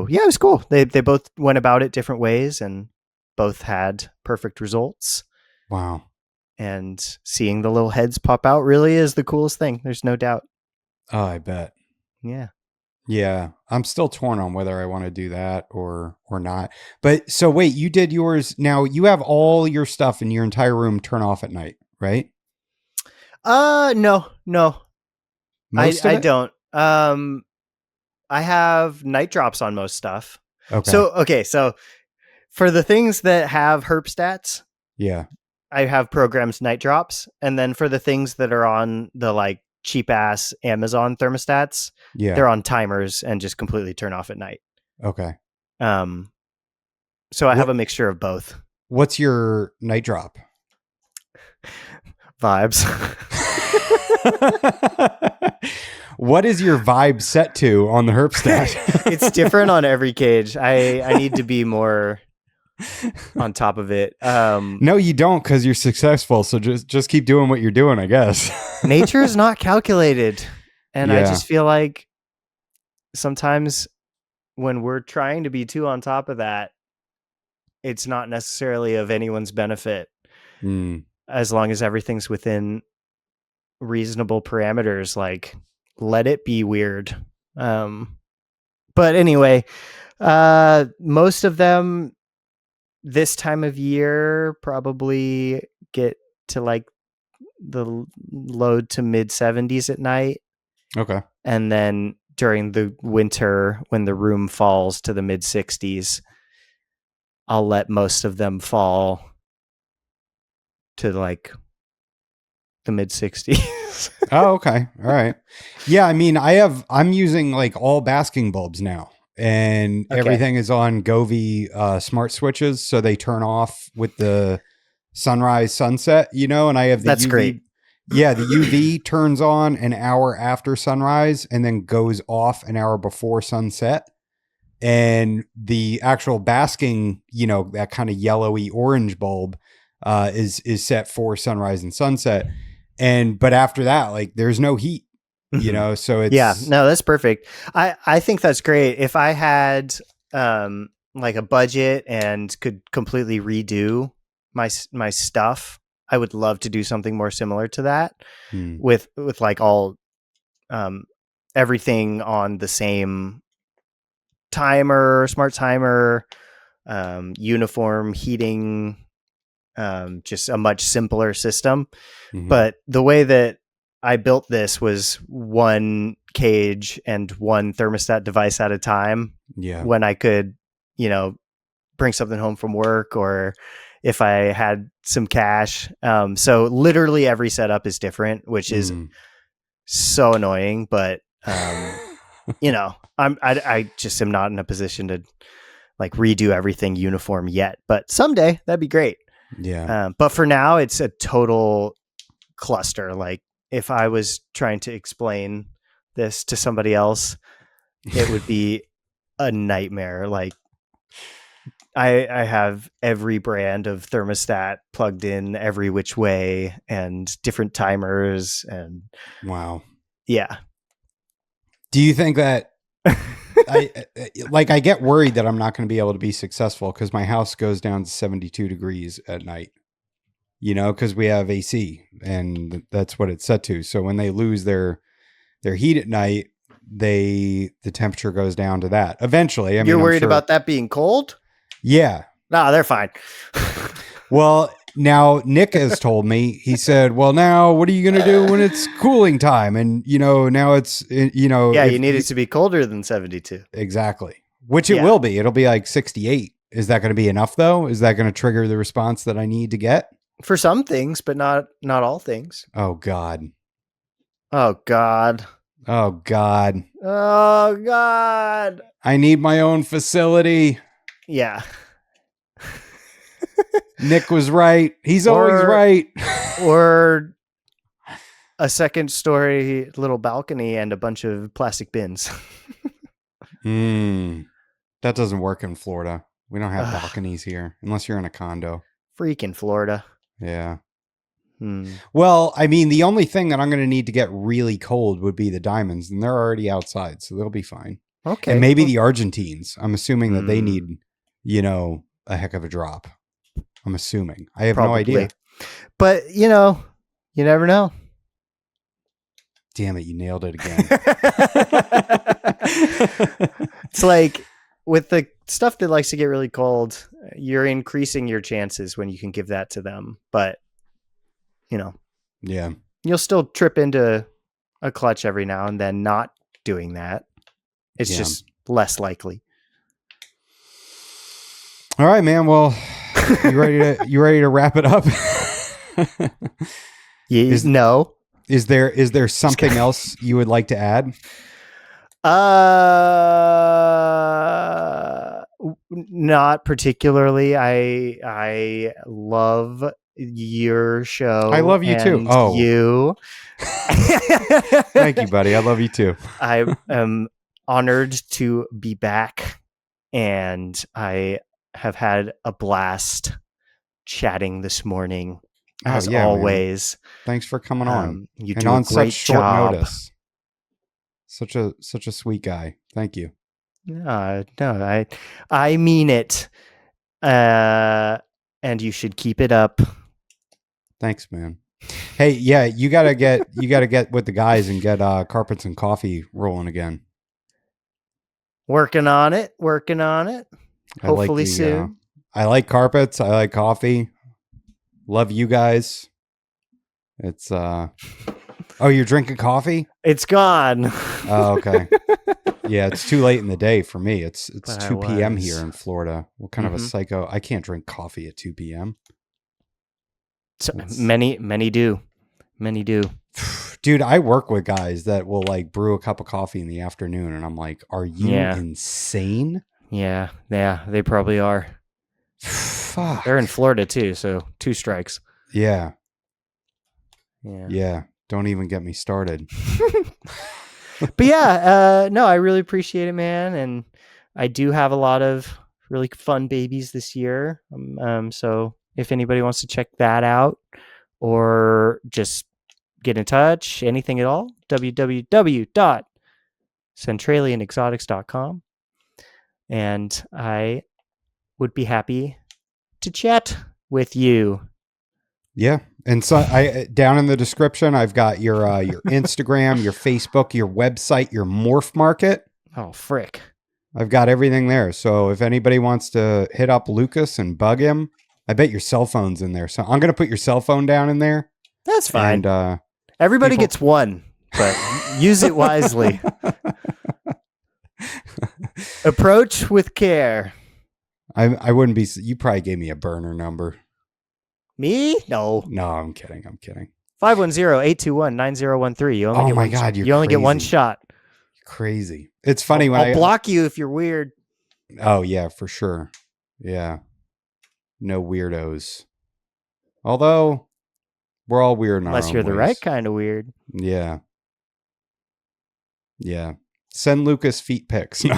yeah, it was cool. They both went about it different ways and both had perfect results. Wow. And seeing the little heads pop out really is the coolest thing. There's no doubt. Oh, I bet. Yeah. Yeah. I'm still torn on whether I want to do that or not. But so wait, you did yours. Now you have all your stuff in your entire room turn off at night, right? No. Most of I it? don't. I have night drops on most stuff. Okay. So for the things that have herp stats, Yeah. I have programs night drops, and then for the things that are on the like cheap ass Amazon thermostats, Yeah. they're on timers and just completely turn off at night. Okay. So I have a mixture of both. What's your night drop? Vibes. What is your vibe set to on the herp stat? It's different on every cage. I need to be more on top of it. No, you don't, because you're successful. So just keep doing what you're doing, I guess. Nature is not calculated. And I Yeah. just feel like sometimes when we're trying to be too on top of that, it's not necessarily of anyone's benefit, as long as everything's within reasonable parameters. Like, let it be weird. But anyway, most of them this time of year probably get to like the low to mid 70s at night. Okay. And then during the winter, when the room falls to the mid 60s, I'll let most of them fall to like the mid 60s. Oh, okay. All right. Yeah. I mean, I'm using like all basking bulbs now, and everything is on Govee smart switches. So they turn off with the sunrise sunset, and I have the That's UV. great. Yeah. The UV turns on an hour after sunrise and then goes off an hour before sunset. And the actual basking, that kind of yellowy orange bulb is set for sunrise and sunset. But after that, like there's no heat, so it's. Yeah, no, that's perfect. I think that's great. If I had like a budget and could completely redo my stuff, I would love to do something more similar to that with like all everything on the same timer, smart timer, uniform heating, just a much simpler system. But the way that I built this was one cage and one thermostat device at a time. Yeah. When I could, bring something home from work, or if I had some cash. So literally every setup is different, which is so annoying, but I just am not in a position to like redo everything uniform yet, but someday that'd be great. Yeah. But for now it's a total cluster. Like if I was trying to explain this to somebody else, it would be a nightmare. Like I have every brand of thermostat plugged in every which way and different timers and Wow. Yeah. Do you think that I get worried that I'm not going to be able to be successful because my house goes down to 72 degrees at night, because we have AC and that's what it's set to. So when they lose their heat at night, the temperature goes down to that eventually. You're worried about that being cold? Yeah. No, they're fine. Well, now Nick has told me, he said, well, now what are you going to do when it's cooling time? And, now it's, Yeah, you need it to be colder than 72. Exactly. Which it will be. It'll be like 68. Is that going to be enough, though? Is that going to trigger the response that I need to get? For some things, but not all things. Oh, God. Oh, God. Oh, God. Oh, God. I need my own facility. Yeah. Nick was right. He's always right. Or a second story little balcony and a bunch of plastic bins. That doesn't work in Florida. We don't have balconies here unless you're in a condo. Freaking Florida. Yeah. Well, I mean, the only thing that I'm going to need to get really cold would be the diamonds, and they're already outside, so they'll be fine. Okay. And maybe the Argentines. I'm assuming that they need, a heck of a drop. I'm assuming. I have no idea. But, you never know. Damn it, you nailed it again. It's like with the stuff that likes to get really cold, you're increasing your chances when you can give that to them. But, yeah, you'll still trip into a clutch every now and then not doing that. It's just less likely. All right, man. Well, you ready to wrap it up? No. Is there something else you would like to add? Not particularly. I love your show. I love you too. Oh, you. Thank you, buddy. I love you too. I am honored to be back, and I have had a blast chatting this morning. As always. Man. Thanks for coming on. You do a great short job. Notice. Such a sweet guy. Thank you. No, I mean it. And you should keep it up. Thanks, man. Hey, yeah, you gotta get with the guys and get carpets and coffee rolling again. Working on it. Hopefully soon. I like carpets. I like coffee. Love you guys. It's oh, you're drinking coffee? It's gone. Oh, okay. Yeah, it's too late in the day for me. It's 2 p.m. here in Florida. What kind of a psycho? I can't drink coffee at 2 p.m. So many do. Dude, I work with guys that will like brew a cup of coffee in the afternoon, and I'm like, are you insane? Yeah, they probably are. Fuck. They're in Florida too, so 2 strikes. Yeah. Don't even get me started. But yeah, no, I really appreciate it, man. And I do have a lot of really fun babies this year. So if anybody wants to check that out or just get in touch, anything at all, www.centralianexotics.com. And I would be happy to chat with you. Yeah. And so I down in the description, I've got your Instagram, your Facebook, your website, your morph market. Oh, frick. I've got everything there. So if anybody wants to hit up Lucas and bug him, I bet your cell phone's in there. So I'm going to put your cell phone down in there. That's fine. And, everybody gets one, but use it wisely. Approach with care. I wouldn't be. You probably gave me a burner number. Me? No, I'm kidding. 510-821-9013. You only you're you only get one shot. Crazy. It's funny when I'll block you if you're weird. Oh yeah, for sure. Yeah. No weirdos. Although we're all weird in unless our own you're the ways. right kind of weird. Yeah. Send Lucas feet pics. No.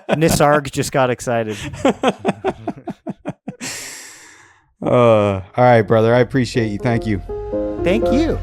Nisarg just got excited. All right, brother. I appreciate you. Thank you. Thank you.